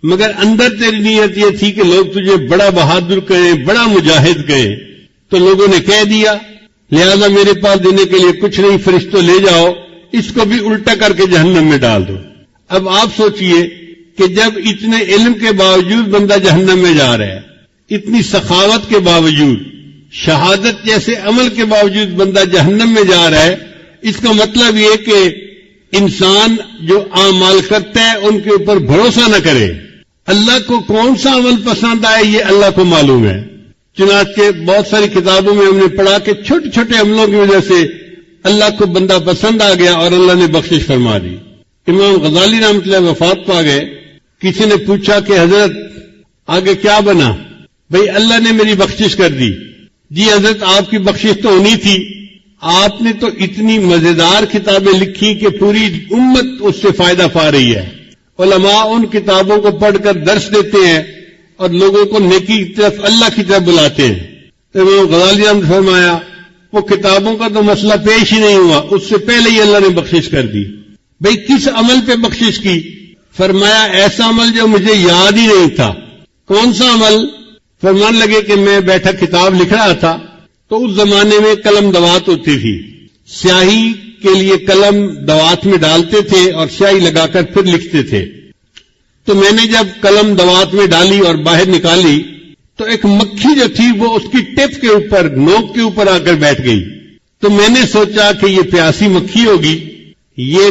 مگر اندر تیری نیت یہ تھی کہ لوگ تجھے بڑا بہادر کہیں، بڑا مجاہد کہیں، تو لوگوں نے کہہ دیا، لہذا میرے پاس دینے کے لیے کچھ نہیں، فرشتوں لے جاؤ اس کو بھی الٹا کر کے جہنم میں ڈال دو. اب آپ سوچئے کہ جب اتنے علم کے باوجود بندہ جہنم میں جا رہا ہے، اتنی سخاوت کے باوجود، شہادت جیسے عمل کے باوجود بندہ جہنم میں جا رہا ہے، اس کا مطلب یہ کہ انسان جو اعمال کرتا ہے ان کے اوپر بھروسہ نہ کرے. اللہ کو کون سا عمل پسند آئے یہ اللہ کو معلوم ہے. چنانچہ بہت ساری کتابوں میں ہم نے پڑھا کہ چھوٹے چھوٹے عملوں کی وجہ سے اللہ کو بندہ پسند آ گیا اور اللہ نے بخشش فرما دی. امام غزالی رحمۃ اللہ وفات پا گئے. کسی نے پوچھا کہ حضرت آگے کیا بنا؟ بھئی اللہ نے میری بخشش کر دی. جی حضرت آپ کی بخشش تو ہونی تھی، آپ نے تو اتنی مزیدار کتابیں لکھی کہ پوری امت اس سے فائدہ پا رہی ہے. علماء ان کتابوں کو پڑھ کر درس دیتے ہیں اور لوگوں کو نیکی کی طرف اللہ کی طرف بلاتے ہیں. تو امام غزالی نے فرمایا وہ کتابوں کا تو مسئلہ پیش ہی نہیں ہوا، اس سے پہلے ہی اللہ نے بخشش کر دی. بھئی کس عمل پہ بخشش کی؟ فرمایا ایسا عمل جو مجھے یاد ہی نہیں تھا. کون سا عمل؟ فرمان لگے کہ میں بیٹھا کتاب لکھ رہا تھا تو اس زمانے میں قلم دوات ہوتی تھی. سیاہی کے لیے قلم دوات میں ڈالتے تھے اور سیاہی لگا کر پھر لکھتے تھے. تو میں نے جب قلم دوات میں ڈالی اور باہر نکالی تو ایک مکھی جو تھی وہ اس کی ٹپ کے اوپر، نوک کے اوپر آ کر بیٹھ گئی. تو میں نے سوچا کہ یہ پیاسی مکھی ہوگی، یہ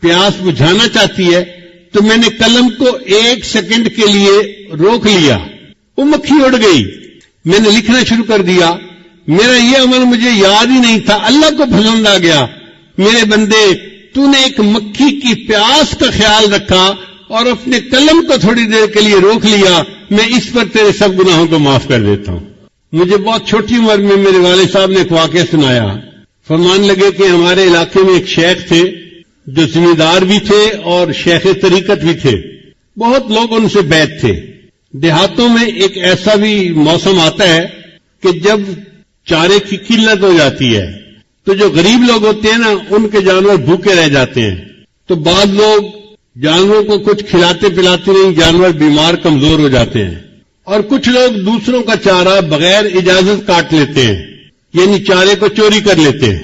پیاس بجھانا چاہتی ہے. تو میں نے قلم کو 1 سیکنڈ کے لیے روک لیا، وہ مکھی اڑ گئی. میں نے لکھنا شروع کر دیا. میرا یہ عمل مجھے یاد ہی نہیں تھا، اللہ کو پسند آ گیا. میرے بندے، تو نے ایک مکھی کی پیاس کا خیال رکھا اور اپنے قلم کو تھوڑی دیر کے لیے روک لیا، میں اس پر تیرے سب گناہوں کو معاف کر دیتا ہوں. مجھے بہت چھوٹی عمر میں میرے والد صاحب نے ایک واقعہ سنایا. فرمان لگے کہ ہمارے علاقے میں ایک شیخ تھے جو ذمہ دار بھی تھے اور شیخ طریقت بھی تھے. بہت لوگ ان سے بیعت تھے. دیہاتوں میں ایک ایسا بھی موسم آتا ہے کہ جب چارے کی قلت ہو جاتی ہے تو جو غریب لوگ ہوتے ہیں نا ان کے جانور بھوکے رہ جاتے ہیں. تو بعض لوگ جانوروں کو کچھ کھلاتے پلاتے نہیں، جانور بیمار کمزور ہو جاتے ہیں. اور کچھ لوگ دوسروں کا چارہ بغیر اجازت کاٹ لیتے ہیں، یعنی چارے کو چوری کر لیتے ہیں.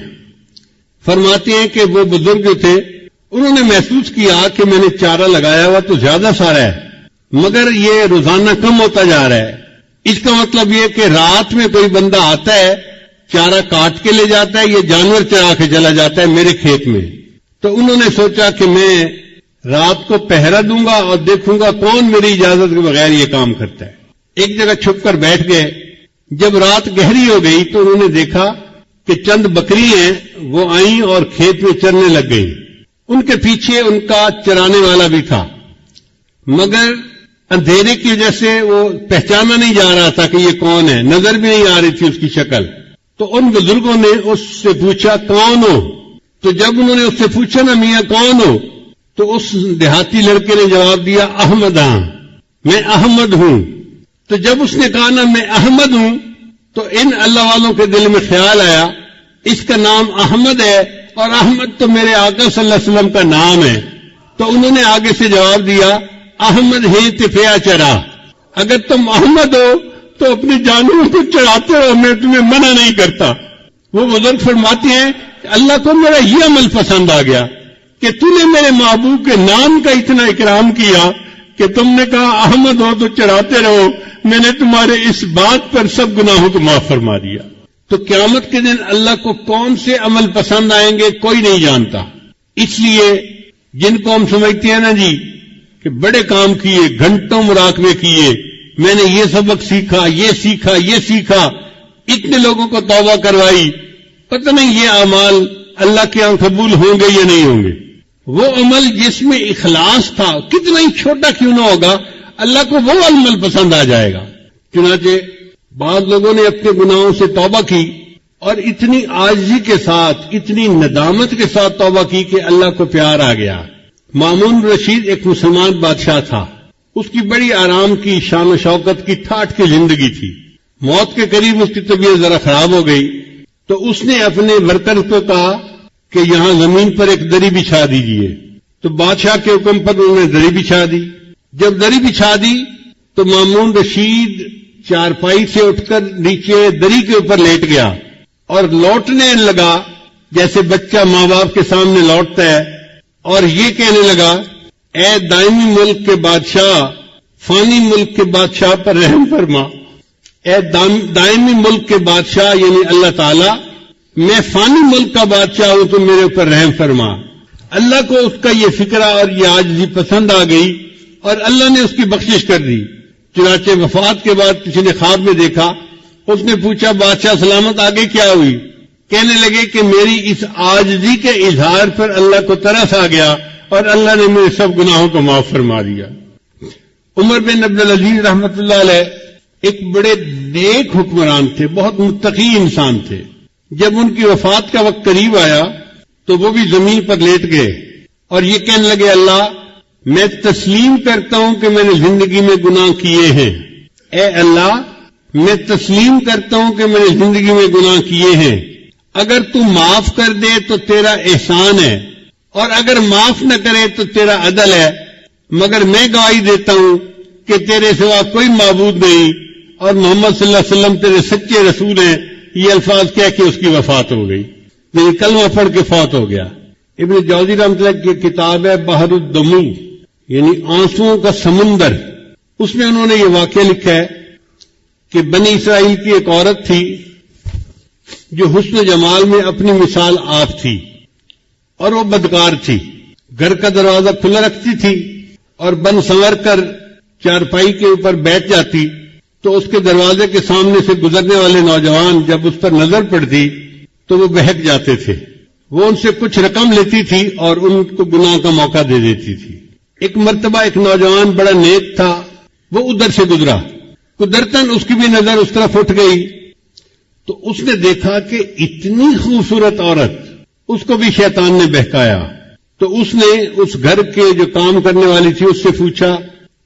فرماتے ہیں کہ وہ بزرگ جو تھے انہوں نے محسوس کیا کہ میں نے چارہ لگایا ہوا تو زیادہ سارا ہے مگر یہ روزانہ کم ہوتا جا رہا ہے. اس کا مطلب یہ کہ رات میں کوئی بندہ آتا ہے، چارہ کاٹ کے لے جاتا ہے، یہ جانور چرا کے چلا جاتا ہے میرے کھیت میں. تو انہوں نے سوچا کہ میں رات کو پہرا دوں گا اور دیکھوں گا کون میری اجازت کے بغیر یہ کام کرتا ہے. ایک جگہ چھپ کر بیٹھ گئے. جب رات گہری ہو گئی تو انہوں نے دیکھا کہ چند بکری ہیں وہ آئیں اور کھیت میں چرنے لگ گئی. ان کے پیچھے ان کا چرانے والا بھی تھا مگر اندھیرے کی وجہ سے وہ پہچانا نہیں جا رہا تھا کہ یہ کون ہے، نظر بھی نہیں آ رہی تھی اس کی شکل. تو ان بزرگوں نے اس سے پوچھا کون ہو؟ تو جب انہوں نے اس سے پوچھا نا میاں کون ہو، تو اس دیہاتی لڑکے نے جواب دیا احمد ہاں، میں احمد ہوں. تو جب اس نے کہا نا میں احمد ہوں تو ان اللہ والوں کے دل میں خیال آیا اس کا نام احمد ہے اور احمد تو میرے آقا صلی اللہ علیہ وسلم کا نام ہے. تو انہوں نے آگے سے جواب دیا احمد ہے تفیا چرا، اگر تم احمد ہو تو اپنے جانوروں کو چڑھاتے ہو، میں تمہیں منع نہیں کرتا. وہ بزرگ فرماتے ہیں اللہ کو میرا یہ عمل پسند آ گیا کہ تم نے میرے محبوب کے نام کا اتنا اکرام کیا کہ تم نے کہا احمد ہو تو چڑھاتے رہو، میں نے تمہارے اس بات پر سب گناہوں کو معاف فرما دیا. تو قیامت کے دن اللہ کو کون سے عمل پسند آئیں گے کوئی نہیں جانتا. اس لیے جن کو ہم سمجھتے ہیں نا جی کہ بڑے کام کیے، گھنٹوں مراقبے کیے، میں نے یہ سبق سیکھا، یہ سیکھا، یہ سیکھا، اتنے لوگوں کو توبہ کروائی، پتہ نہیں یہ اعمال اللہ کے یہاں قبول ہوں گے یا نہیں ہوں گے. وہ عمل جس میں اخلاص تھا کتنا ہی چھوٹا کیوں نہ ہوگا اللہ کو وہ عمل پسند آ جائے گا. چنانچہ بعض لوگوں نے اپنے گناہوں سے توبہ کی اور اتنی عاجزی کے ساتھ، اتنی ندامت کے ساتھ توبہ کی کہ اللہ کو پیار آ گیا. مامون رشید ایک مسلمان بادشاہ تھا. اس کی بڑی آرام کی، شان و شوکت کی، ٹھاٹھ کی زندگی تھی. موت کے قریب اس کی طبیعت ذرا خراب ہو گئی تو اس نے اپنے ورکر کو کہا کہ یہاں زمین پر ایک دری بچھا دیجئے. تو بادشاہ کے حکم پر انہوں نے دری بچھا دی. جب دری بچھا دی تو مامون رشید چارپائی سے اٹھ کر نیچے دری کے اوپر لیٹ گیا اور لوٹنے لگا جیسے بچہ ماں باپ کے سامنے لوٹتا ہے اور یہ کہنے لگا اے دائمی ملک کے بادشاہ، فانی ملک کے بادشاہ پر رحم فرما. اے دائمی ملک کے بادشاہ یعنی اللہ تعالی، میں فانی ملک کا بادشاہ ہوں تو میرے اوپر رحم فرما. اللہ کو اس کا یہ فکرہ اور یہ عاجزی پسند آ گئی اور اللہ نے اس کی بخشش کر دی. چنانچہ وفات کے بعد کسی نے خواب میں دیکھا اس نے پوچھا بادشاہ سلامت آگے کیا ہوئی؟ کہنے لگے کہ میری اس عاجزی کے اظہار پر اللہ کو ترس آ گیا اور اللہ نے میرے سب گناہوں کو معاف فرما دیا۔ عمر بن عبدالعزیز رحمۃ اللہ علیہ ایک بڑے نیک حکمران تھے، بہت متقی انسان تھے۔ جب ان کی وفات کا وقت قریب آیا تو وہ بھی زمین پر لیٹ گئے اور یہ کہنے لگے اللہ میں تسلیم کرتا ہوں کہ میں نے زندگی میں گناہ کیے ہیں، اے اللہ میں تسلیم کرتا ہوں کہ میں نے زندگی میں گناہ کیے ہیں، اگر تو معاف کر دے تو تیرا احسان ہے اور اگر معاف نہ کرے تو تیرا عدل ہے، مگر میں گواہی دیتا ہوں کہ تیرے سوا کوئی معبود نہیں اور محمد صلی اللہ علیہ وسلم تیرے سچے رسول ہیں۔ یہ الفاظ کہہ کے اس کی وفات ہو گئی، یعنی کلمہ پڑھ کے فوت ہو گیا۔ ابن جوزی رحمۃ اللہ کی کتاب ہے بحر الدموع، یعنی آنسوؤں کا سمندر، اس میں انہوں نے یہ واقعہ لکھا ہے کہ بنی اسرائیل کی ایک عورت تھی جو حسن و جمال میں اپنی مثال آپ تھی اور وہ بدکار تھی، گھر کا دروازہ کھلا رکھتی تھی اور بن سنور کر چارپائی کے اوپر بیٹھ جاتی تو اس کے دروازے کے سامنے سے گزرنے والے نوجوان جب اس پر نظر پڑتی تو وہ بہک جاتے تھے۔ وہ ان سے کچھ رقم لیتی تھی اور ان کو گناہ کا موقع دے دیتی تھی۔ ایک مرتبہ ایک نوجوان بڑا نیک تھا، وہ ادھر سے گزرا، قدرتاً اس کی بھی نظر اس طرف اٹھ گئی تو اس نے دیکھا کہ اتنی خوبصورت عورت، اس کو بھی شیطان نے بہکایا تو اس نے اس گھر کے جو کام کرنے والی تھی اس سے پوچھا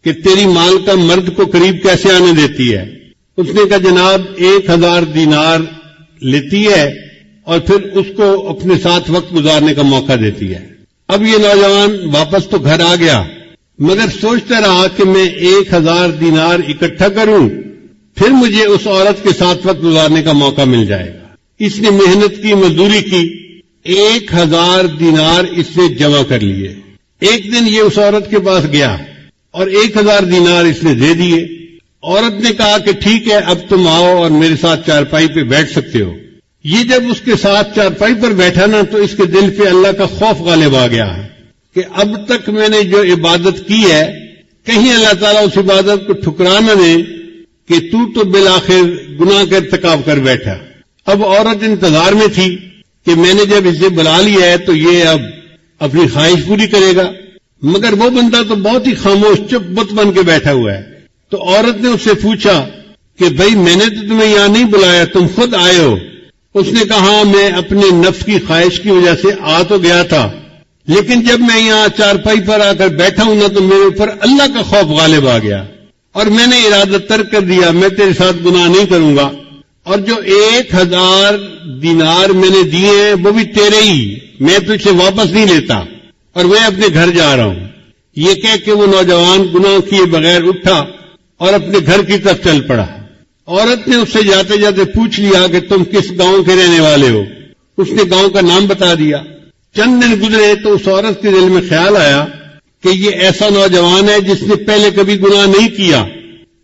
کہ تیری مال کا مرد کو قریب کیسے آنے دیتی ہے؟ اس نے کہا جناب 1000 دینار لیتی ہے اور پھر اس کو اپنے ساتھ وقت گزارنے کا موقع دیتی ہے۔ اب یہ نوجوان واپس تو گھر آ گیا مگر سوچتا رہا کہ میں 1000 دینار اکٹھا کروں پھر مجھے اس عورت کے ساتھ وقت گزارنے کا موقع مل جائے گا۔ اس نے محنت کی، مزدوری کی، 1000 دینار اس نے جمع کر لیے۔ ایک دن یہ اس عورت کے پاس گیا اور 1000 دینار اس نے دے دیے۔ عورت نے کہا کہ ٹھیک ہے اب تم آؤ اور میرے ساتھ چارپائی پہ بیٹھ سکتے ہو۔ یہ جب اس کے ساتھ چارپائی پر بیٹھا نا تو اس کے دل پہ اللہ کا خوف غالب آ گیا کہ اب تک میں نے جو عبادت کی ہے کہیں اللہ تعالیٰ اس عبادت کو ٹھکرا نہ دے کہ تو بالآخر گناہ کا ارتکاب کر بیٹھا۔ اب عورت انتظار میں تھی کہ میں نے جب اسے بلا لیا ہے تو یہ اب اپنی خواہش پوری کرے گا، مگر وہ بندہ تو بہت ہی خاموش چپ بت بن کے بیٹھا ہوا ہے۔ تو عورت نے اس سے پوچھا کہ بھائی میں نے تو تمہیں یہاں نہیں بلایا، تم خود آئے ہو۔ اس نے کہا میں اپنے نفس کی خواہش کی وجہ سے آ تو گیا تھا لیکن جب میں یہاں چارپائی پر آ کر بیٹھا ہوں نا تو میرے اوپر اللہ کا خوف غالب آ گیا اور میں نے ارادہ ترک کر دیا، میں تیرے ساتھ گناہ نہیں کروں گا، اور جو 1000 دینار میں نے دیے ہیں وہ بھی تیرے ہی، میں تجھ سے واپس نہیں لیتا اور میں اپنے گھر جا رہا ہوں۔ یہ کہہ کے وہ نوجوان گناہ کیے بغیر اٹھا اور اپنے گھر کی طرف چل پڑا۔ عورت نے اس سے جاتے جاتے پوچھ لیا کہ تم کس گاؤں کے رہنے والے ہو؟ اس نے گاؤں کا نام بتا دیا۔ چند دن گزرے تو اس عورت کے دل میں خیال آیا کہ یہ ایسا نوجوان ہے جس نے پہلے کبھی گناہ نہیں کیا،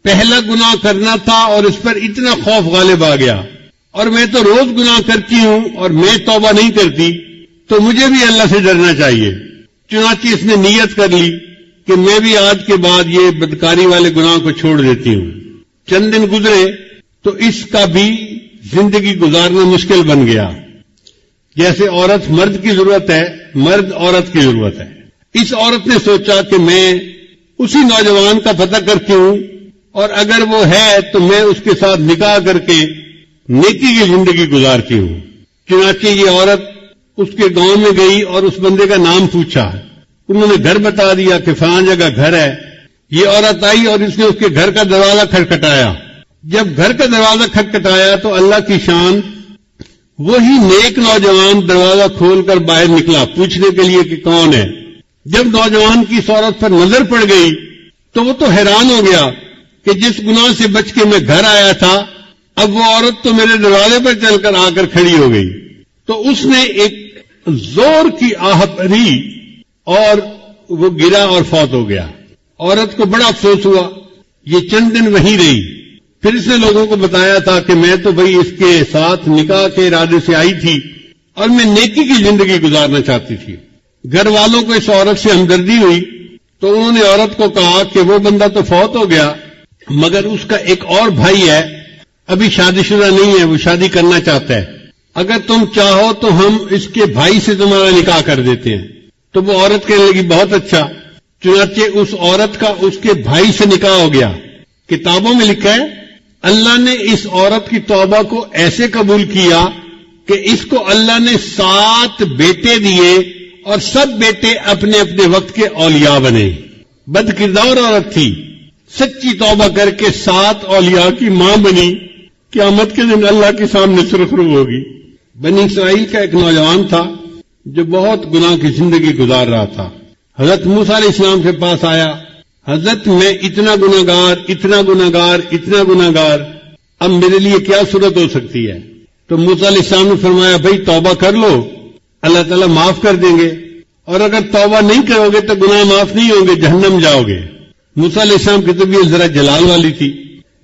پہلا گناہ کرنا تھا اور اس پر اتنا خوف غالب آ گیا، اور میں تو روز گناہ کرتی ہوں اور میں توبہ نہیں کرتی، تو مجھے بھی اللہ سے ڈرنا چاہیے۔ چنانچہ اس نے نیت کر لی کہ میں بھی آج کے بعد یہ بدکاری والے گناہ کو چھوڑ دیتی ہوں۔ چند دن گزرے تو اس کا بھی زندگی گزارنا مشکل بن گیا۔ جیسے عورت مرد کی ضرورت ہے، مرد عورت کی ضرورت ہے۔ اس عورت نے سوچا کہ میں اسی نوجوان کا پتہ کرتی ہوں اور اگر وہ ہے تو میں اس کے ساتھ نکاح کر کے نیکی کی زندگی گزارتی ہوں۔ چنانچہ یہ عورت اس کے گاؤں میں گئی اور اس بندے کا نام پوچھا، انہوں نے گھر بتا دیا کہ فلاں جگہ گھر ہے۔ یہ عورت آئی اور اس نے اس کے گھر کا دروازہ کھٹکھٹایا۔ جب گھر کا دروازہ کھٹکھٹایا تو اللہ کی شان، وہی نیک نوجوان دروازہ کھول کر باہر نکلا پوچھنے کے لیے کہ کون ہے۔ جب نوجوان کی اس عورت پر نظر پڑ گئی تو وہ تو حیران ہو گیا کہ جس گناہ سے بچ کے میں گھر آیا تھا اب وہ عورت تو میرے دروازے پر چل کر آ کر کھڑی ہو گئی۔ تو اس نے ایک زور کی آہ بھری اور وہ گرا اور فوت ہو گیا۔ عورت کو بڑا افسوس ہوا، یہ چند دن وہیں رہی۔ پھر اس نے لوگوں کو بتایا تھا کہ میں تو بھئی اس کے ساتھ نکاح کے ارادے سے آئی تھی اور میں نیکی کی زندگی گزارنا چاہتی تھی۔ گھر والوں کو اس عورت سے ہمدردی ہوئی تو انہوں نے عورت کو کہا کہ وہ بندہ تو فوت ہو گیا مگر اس کا ایک اور بھائی ہے ابھی شادی شدہ نہیں ہے، وہ شادی کرنا چاہتا ہے، اگر تم چاہو تو ہم اس کے بھائی سے تمہارا نکاح کر دیتے ہیں. تو وہ عورت کہنے لگی بہت اچھا. چنانچہ اس عورت کا اس کے بھائی سے نکاح ہو گیا. کتابوں میں لکھا ہے اللہ نے اس عورت کی توبہ کو ایسے قبول کیا کہ اس کو اللہ نے 7 بیٹے دیے اور سب بیٹے اپنے اپنے وقت کے اولیاء بنے. بد کردار عورت تھی، سچی توبہ کر کے 7 اولیاء کی ماں بنی. قیامت کے دن اللہ کے سامنے سرخ رو ہوگی. بنی اسرائیل کا ایک نوجوان تھا جو بہت گناہ کی زندگی گزار رہا تھا. حضرت موسیٰ علیہ السلام کے پاس آیا، حضرت میں اتنا گناہگار، اب میرے لیے کیا صورت ہو سکتی ہے؟ تو موسیٰ علیہ السلام نے فرمایا بھائی توبہ کر لو، اللہ تعالیٰ معاف کر دیں گے، اور اگر توبہ نہیں کرو گے تو گناہ معاف نہیں ہوں گے، جہنم جاؤ گے. موسیٰ علیہ السلام کی طبیعت ذرا جلال والی تھی.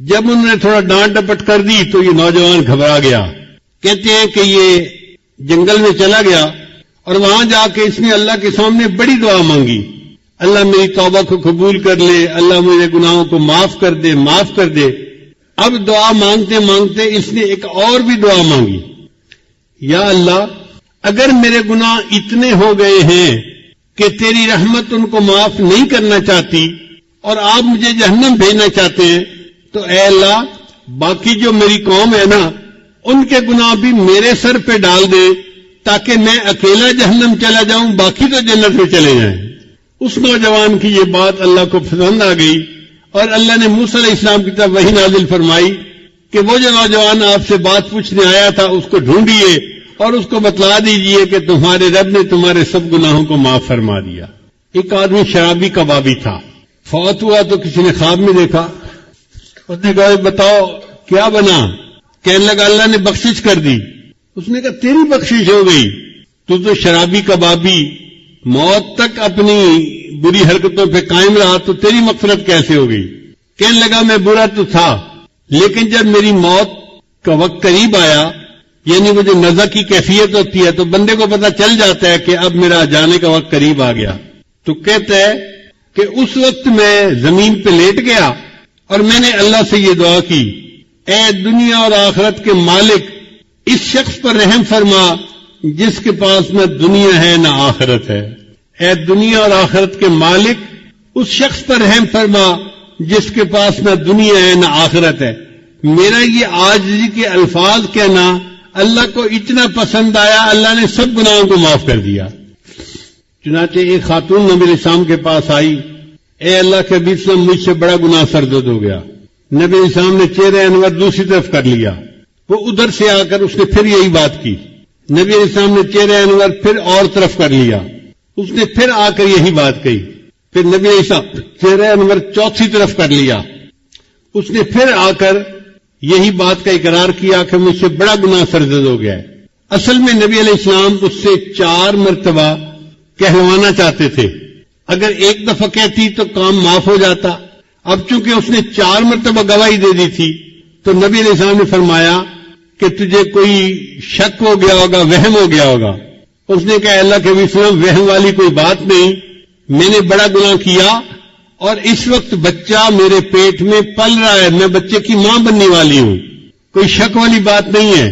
جب انہوں نے تھوڑا ڈانٹ ڈپٹ کر دی تو یہ نوجوان گھبرا گیا. کہتے ہیں کہ یہ جنگل میں چلا گیا اور وہاں جا کے اس نے اللہ کے سامنے بڑی دعا مانگی، اللہ میری توبہ کو قبول کر لے، اللہ میرے گناہوں کو معاف کر دے. اب دعا مانگتے مانگتے اس نے ایک اور بھی دعا مانگی، یا اللہ اگر میرے گناہ اتنے ہو گئے ہیں کہ تیری رحمت ان کو معاف نہیں کرنا چاہتی اور آپ مجھے جہنم بھیجنا چاہتے ہیں، تو اے اللہ باقی جو میری قوم ہے نا ان کے گناہ بھی میرے سر پہ ڈال دے تاکہ میں اکیلا جہنم چلا جاؤں، باقی تو جنت میں چلے جائیں. اس نوجوان کی یہ بات اللہ کو پسند آ گئی اور اللہ نے موسیٰ علیہ السلام کی طرف وحی نازل فرمائی کہ وہ جو نوجوان آپ سے بات پوچھنے آیا تھا اس کو ڈھونڈیے اور اس کو بتلا دیجئے کہ تمہارے رب نے تمہارے سب گناہوں کو معاف فرما دیا. ایک آدمی شرابی کبابی تھا، فوت ہوا تو کسی نے خواب میں دیکھا. اس نے کہا بتاؤ کیا بنا؟ کہنے لگا اللہ نے بخشش کر دی. اس نے کہا تیری بخشش ہو گئی، تو شرابی کبابی موت تک اپنی بری حرکتوں پہ قائم رہا، تو تیری مغفرت کیسے ہو گئی؟ کہنے لگا میں برا تو تھا لیکن جب میری موت کا وقت قریب آیا، یعنی وہ جو نزع کی کیفیت ہوتی ہے تو بندے کو پتہ چل جاتا ہے کہ اب میرا جانے کا وقت قریب آ گیا، تو کہتا ہے کہ اس وقت میں زمین پہ لیٹ گیا اور میں نے اللہ سے یہ دعا کی، اے دنیا اور آخرت کے مالک اس شخص پر رحم فرما جس کے پاس نہ دنیا ہے نہ آخرت ہے. اے دنیا اور آخرت کے مالک اس شخص پر رحم فرما جس کے پاس نہ دنیا ہے نہ آخرت ہے. میرا یہ عاجزی کے الفاظ کہنا اللہ کو اتنا پسند آیا، اللہ نے سب گناہوں کو معاف کر دیا. چنانچہ ایک خاتون نبی علیہ السلام کے پاس آئی، اے اللہ کے حبیب صلی اللہ علیہ وسلم مجھ سے بڑا گناہ سرزد ہو گیا. نبی علیہ السلام نے چہرہ انور دوسری طرف کر لیا. وہ ادھر سے آ کر اس نے پھر یہی بات کی. نبی علیہ السلام نے چہرہ انور پھر اور طرف کر لیا. اس نے پھر آ کر یہی بات کہی. پھر نبی علیہ السلام چہرہ انور چوتھی طرف کر لیا. اس نے پھر آ کر یہی بات کا اقرار کیا کہ مجھ سے بڑا گناہ سرزد ہو گیا ہے. اصل میں نبی علیہ السلام اس سے 4 مرتبہ کہلوانا چاہتے تھے. اگر ایک دفعہ کہتی تو کام معاف ہو جاتا. اب چونکہ اس نے 4 مرتبہ گواہی دے دی تھی تو نبی علیہ السلام نے فرمایا کہ تجھے کوئی شک ہو گیا ہوگا، وہم ہو گیا ہوگا. اس نے کہا اللہ کے وسلم وہم والی کوئی بات نہیں، میں نے بڑا گناہ کیا اور اس وقت بچہ میرے پیٹ میں پل رہا ہے، میں بچے کی ماں بننے والی ہوں، کوئی شک والی بات نہیں ہے.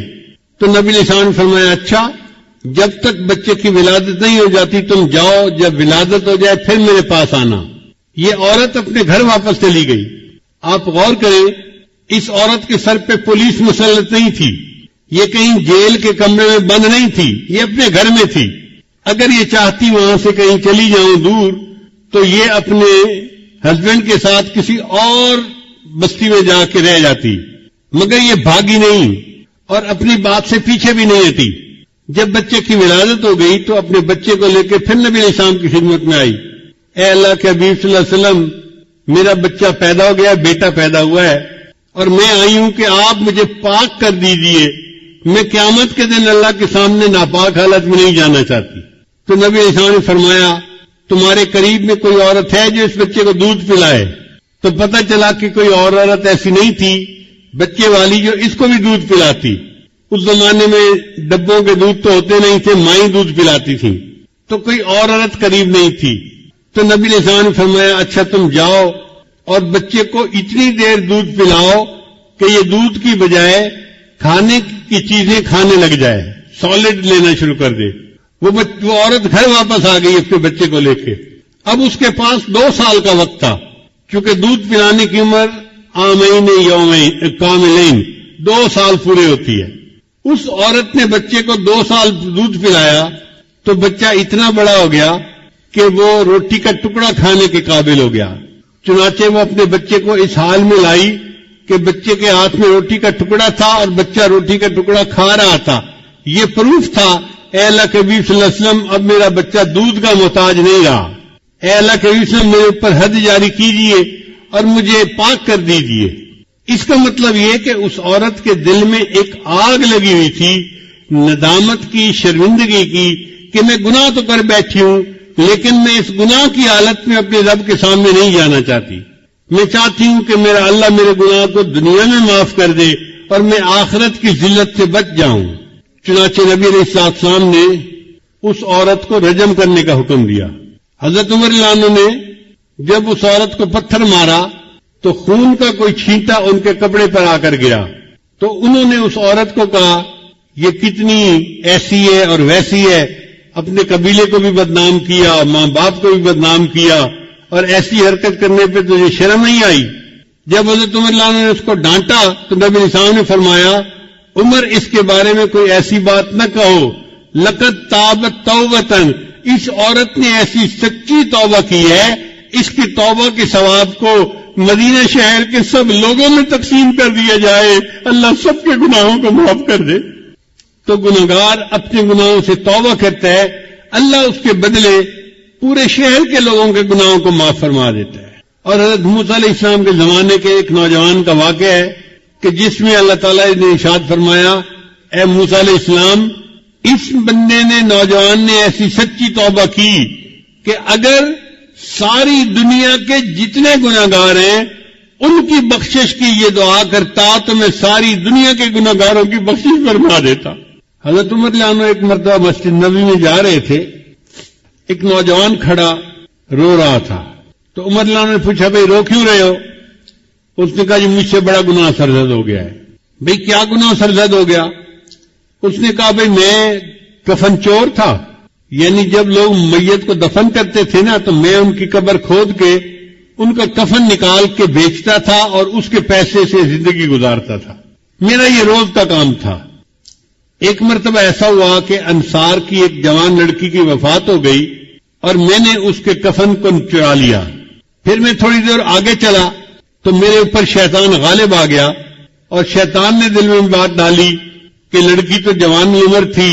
تو نبی علیہ السلام نے فرمایا اچھا جب تک بچے کی ولادت نہیں ہو جاتی تم جاؤ، جب ولادت ہو جائے پھر میرے پاس آنا. یہ عورت اپنے گھر واپس چلی گئی. آپ غور کریں اس عورت کے سر پہ پولیس مسلط نہیں تھی، یہ کہیں جیل کے کمرے میں بند نہیں تھی، یہ اپنے گھر میں تھی. اگر یہ چاہتی وہاں سے کہیں چلی جاؤں دور تو یہ اپنے ہسبینڈ کے ساتھ کسی اور بستی میں جا کے رہ جاتی، مگر یہ بھاگی نہیں اور اپنی بات سے پیچھے بھی نہیں ہٹی. جب بچے کی ولادت ہو گئی تو اپنے بچے کو لے کے پھر نبی علیہ السلام کی خدمت میں آئی. اے اللہ کے حبیب صلی اللہ علیہ وسلم میرا بچہ پیدا ہو گیا، بیٹا پیدا ہوا ہے اور میں آئی ہوں کہ آپ مجھے پاک کر دیجئے، میں قیامت کے دن اللہ کے سامنے ناپاک حالت میں نہیں جانا چاہتی. تو نبی علیہ السلام نے فرمایا تمہارے قریب میں کوئی عورت ہے جو اس بچے کو دودھ پلائے؟ تو پتہ چلا کہ کوئی اور عورت ایسی نہیں تھی بچے والی جو اس کو بھی دودھ پلاتی. اس زمانے میں ڈبوں کے دودھ تو ہوتے نہیں تھے، مائیں دودھ پلاتی تھیں، تو کوئی اور عورت قریب نہیں تھی. تو نبی علیہ السلام نے فرمایا اچھا تم جاؤ اور بچے کو اتنی دیر دودھ پلاؤ کہ یہ دودھ کی بجائے کھانے کی چیزیں کھانے لگ جائے، سالڈ لینا شروع کر دے. وہ عورت گھر واپس آ گئی اپنے بچے کو لے کے. اب اس کے پاس 2 سال کا وقت تھا، کیونکہ دودھ پلانے کی عمر عامین یومین کاملین 2 سال پورے ہوتی ہے. اس عورت نے بچے کو 2 سال دودھ پلایا تو بچہ اتنا بڑا ہو گیا کہ وہ روٹی کا ٹکڑا کھانے کے قابل ہو گیا. چنانچہ وہ اپنے بچے کو اس حال میں لائی کہ بچے کے ہاتھ میں روٹی کا ٹکڑا تھا اور بچہ روٹی کا ٹکڑا کھا رہا تھا. یہ پروف تھا اے اللہ کے نبی صلی اللہ علیہ وسلم اب میرا بچہ دودھ کا محتاج نہیں رہا. اے اللہ کے نبی صلی اللہ علیہ وسلم میرے اوپر حد جاری کیجئے اور مجھے پاک کر دیجئے. اس کا مطلب یہ کہ اس عورت کے دل میں ایک آگ لگی ہوئی تھی ندامت کی، شرمندگی کی، کہ میں گناہ تو کر بیٹھی ہوں لیکن میں اس گناہ کی حالت میں اپنے رب کے سامنے نہیں جانا چاہتی. میں چاہتی ہوں کہ میرا اللہ میرے گناہ کو دنیا میں معاف کر دے اور میں آخرت کی ذلت سے بچ جاؤں. چنانچہ نبی علیہ السلام نے اس عورت کو رجم کرنے کا حکم دیا. حضرت عمر رضی اللہ عنہ نے جب اس عورت کو پتھر مارا تو خون کا کوئی چھینٹا ان کے کپڑے پر آ کر گرا تو انہوں نے اس عورت کو کہا یہ کتنی ایسی ہے اور ویسی ہے، اپنے قبیلے کو بھی بدنام کیا، ماں باپ کو بھی بدنام کیا، اور ایسی حرکت کرنے پہ تجھے شرم نہیں آئی. جب حضرت عمر رضی اللہ عنہ نے اس کو ڈانٹا تو نبی علیہ السلام نے فرمایا عمر اس کے بارے میں کوئی ایسی بات نہ کہو، لقد تابت توبتن، اس عورت نے ایسی سچی توبہ کی ہے، اس کی توبہ کے ثواب کو مدینہ شہر کے سب لوگوں میں تقسیم کر دیا جائے، اللہ سب کے گناہوں کو معاف کر دے. تو گناہگار اپنے گناہوں سے توبہ کرتا ہے، اللہ اس کے بدلے پورے شہر کے لوگوں کے گناہوں کو معاف فرما دیتا ہے. اور حضرت موسیٰ علیہ السلام کے زمانے کے ایک نوجوان کا واقعہ ہے کہ جس میں اللہ تعالیٰ نے ارشاد فرمایا اے موسیٰ علیہ السلام اس بندے نے، نوجوان نے ایسی سچی توبہ کی کہ اگر ساری دنیا کے جتنے گناہگار ہیں ان کی بخشش کی یہ دعا کرتا تو میں ساری دنیا کے گناہگاروں کی بخشش فرما دیتا. حضرت عمر رضی اللہ عنہ ایک مرتبہ مسجد نبوی میں جا رہے تھے، ایک نوجوان کھڑا رو رہا تھا تو عمر رضی اللہ عنہ نے پوچھا بھئی رو کیوں رہے ہو؟ اس نے کہا جی مجھ سے بڑا گناہ سرزد ہو گیا ہے. بھئی کیا گناہ سرزد ہو گیا؟ اس نے کہا بھئی میں کفن چور تھا، یعنی جب لوگ میت کو دفن کرتے تھے نا تو میں ان کی قبر کھود کے ان کا کفن نکال کے بیچتا تھا اور اس کے پیسے سے زندگی گزارتا تھا، میرا یہ روز کا کام تھا. ایک مرتبہ ایسا ہوا کہ انصار کی ایک جوان لڑکی کی وفات ہو گئی اور میں نے اس کے کفن کو چرا لیا. پھر میں تھوڑی دیر آگے چلا تو میرے اوپر شیطان غالب آ گیا اور شیطان نے دل میں بات ڈالی کہ لڑکی تو جوان عمر تھی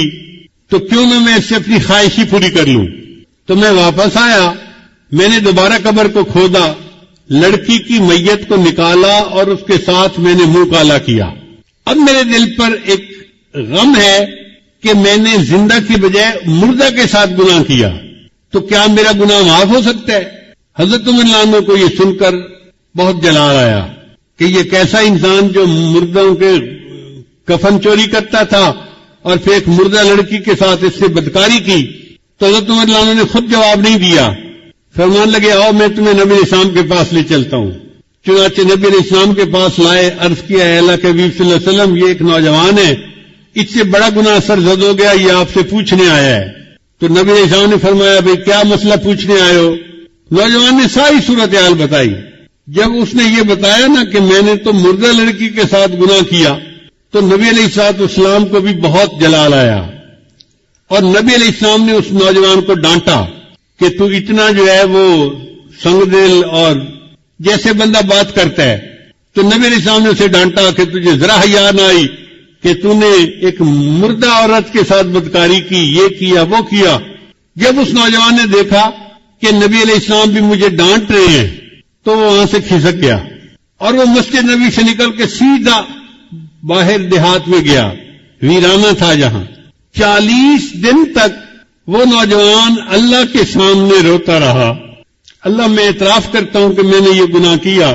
تو کیوں نہ میں اس سے اپنی خواہش ہی پوری کر لوں. تو میں واپس آیا، میں نے دوبارہ قبر کو کھودا، لڑکی کی میت کو نکالا اور اس کے ساتھ میں نے منہ کالا کیا. اب میرے دل پر ایک غم ہے کہ میں نے زندہ کی بجائے مردہ کے ساتھ گناہ کیا، تو کیا میرا گناہ معاف ہو سکتا ہے؟ حضرت عمر رضی اللہ عنہ کو یہ سن کر بہت جلال آیا کہ یہ کیسا انسان جو مردوں کے کفن چوری کرتا تھا اور پھر ایک مردہ لڑکی کے ساتھ اس سے بدکاری کی. تو حضرت عمر رضی اللہ عنہ نے خود جواب نہیں دیا، فرمان لگے آؤ میں تمہیں نبی علیہ السلام کے پاس لے چلتا ہوں. چنانچہ نبی علیہ السلام کے پاس لائے، عرض کیا اے اللہ کے حبیب صلی اللہ علیہ وسلم یہ ایک نوجوان ہے، اس سے بڑا گناہ سرزد ہو گیا، یہ آپ سے پوچھنے آیا ہے. تو نبی علیہ السلام نے فرمایا بھئی کیا مسئلہ پوچھنے آئے ہو؟ نوجوان نے ساری صورتحال بتائی. جب اس نے یہ بتایا نا کہ میں نے تو مردہ لڑکی کے ساتھ گناہ کیا تو نبی علیہ السلام کو بھی بہت جلال آیا اور نبی علیہ السلام نے اس نوجوان کو ڈانٹا کہ تو اتنا جو ہے وہ سنگ دل اور جیسے بندہ بات کرتا ہے. تو نبی علیہ السلام نے اسے ڈانٹا کہ تجھے ذرا حیا نہ آئی کہ تو نے ایک مردہ عورت کے ساتھ بدکاری کی، یہ کیا وہ کیا. جب اس نوجوان نے دیکھا کہ نبی علیہ السلام بھی مجھے ڈانٹ رہے ہیں تو وہ وہاں سے کھسک گیا اور وہ مسجد نبی سے نکل کے سیدھا باہر دیہات میں گیا، ویرانہ تھا جہاں. 40 دن تک وہ نوجوان اللہ کے سامنے روتا رہا، اللہ میں اعتراف کرتا ہوں کہ میں نے یہ گناہ کیا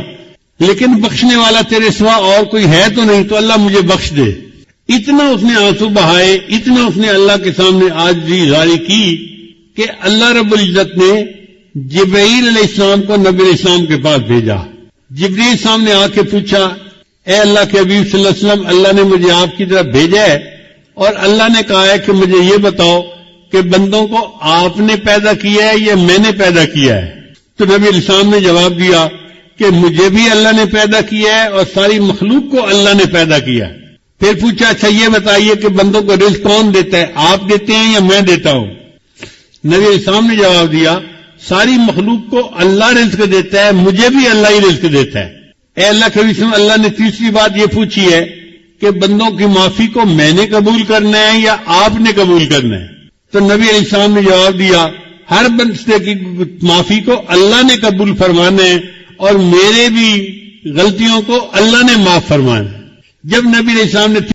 لیکن بخشنے والا تیرے سوا اور کوئی ہے تو نہیں، تو اللہ مجھے بخش دے. اتنا اس نے آنسو بہائے، اتنا اس نے اللہ کے سامنے عاجزی ظاہر کی کہ اللہ رب العزت نے جبرائیل علیہ السلام کو نبی علیہ السلام کے پاس بھیجا. جبرائیل السلام نے آ کے پوچھا اے اللہ کے حبیب صلی اللہ علیہ وسلم، اللہ نے مجھے آپ کی طرف بھیجا ہے اور اللہ نے کہا ہے کہ مجھے یہ بتاؤ کہ بندوں کو آپ نے پیدا کیا ہے یا میں نے پیدا کیا ہے؟ تو نبی علیہ السلام نے جواب دیا کہ مجھے بھی اللہ نے پیدا کیا ہے اور ساری مخلوق کو اللہ نے پیدا کیا ہے۔ پھر پوچھا اچھا یہ بتائیے کہ بندوں کو رزق کون دیتا ہے، آپ دیتے ہیں یا میں دیتا ہوں؟ نبی علیہ السلام نے جواب دیا ساری مخلوق کو اللہ رزق دیتا ہے، مجھے بھی اللہ ہی رزق دیتا ہے۔ اے اللہ کے حبیب، اللہ نے تیسری بات یہ پوچھی ہے کہ بندوں کی معافی کو میں نے قبول کرنا ہے یا آپ نے قبول کرنا ہے؟ تو نبی علیہ السلام نے جواب دیا ہر بندے کی معافی کو اللہ نے قبول فرمانا ہے اور میرے بھی غلطیوں کو اللہ نے معاف فرمانا ہے۔ جب نبی علیہ السلام نے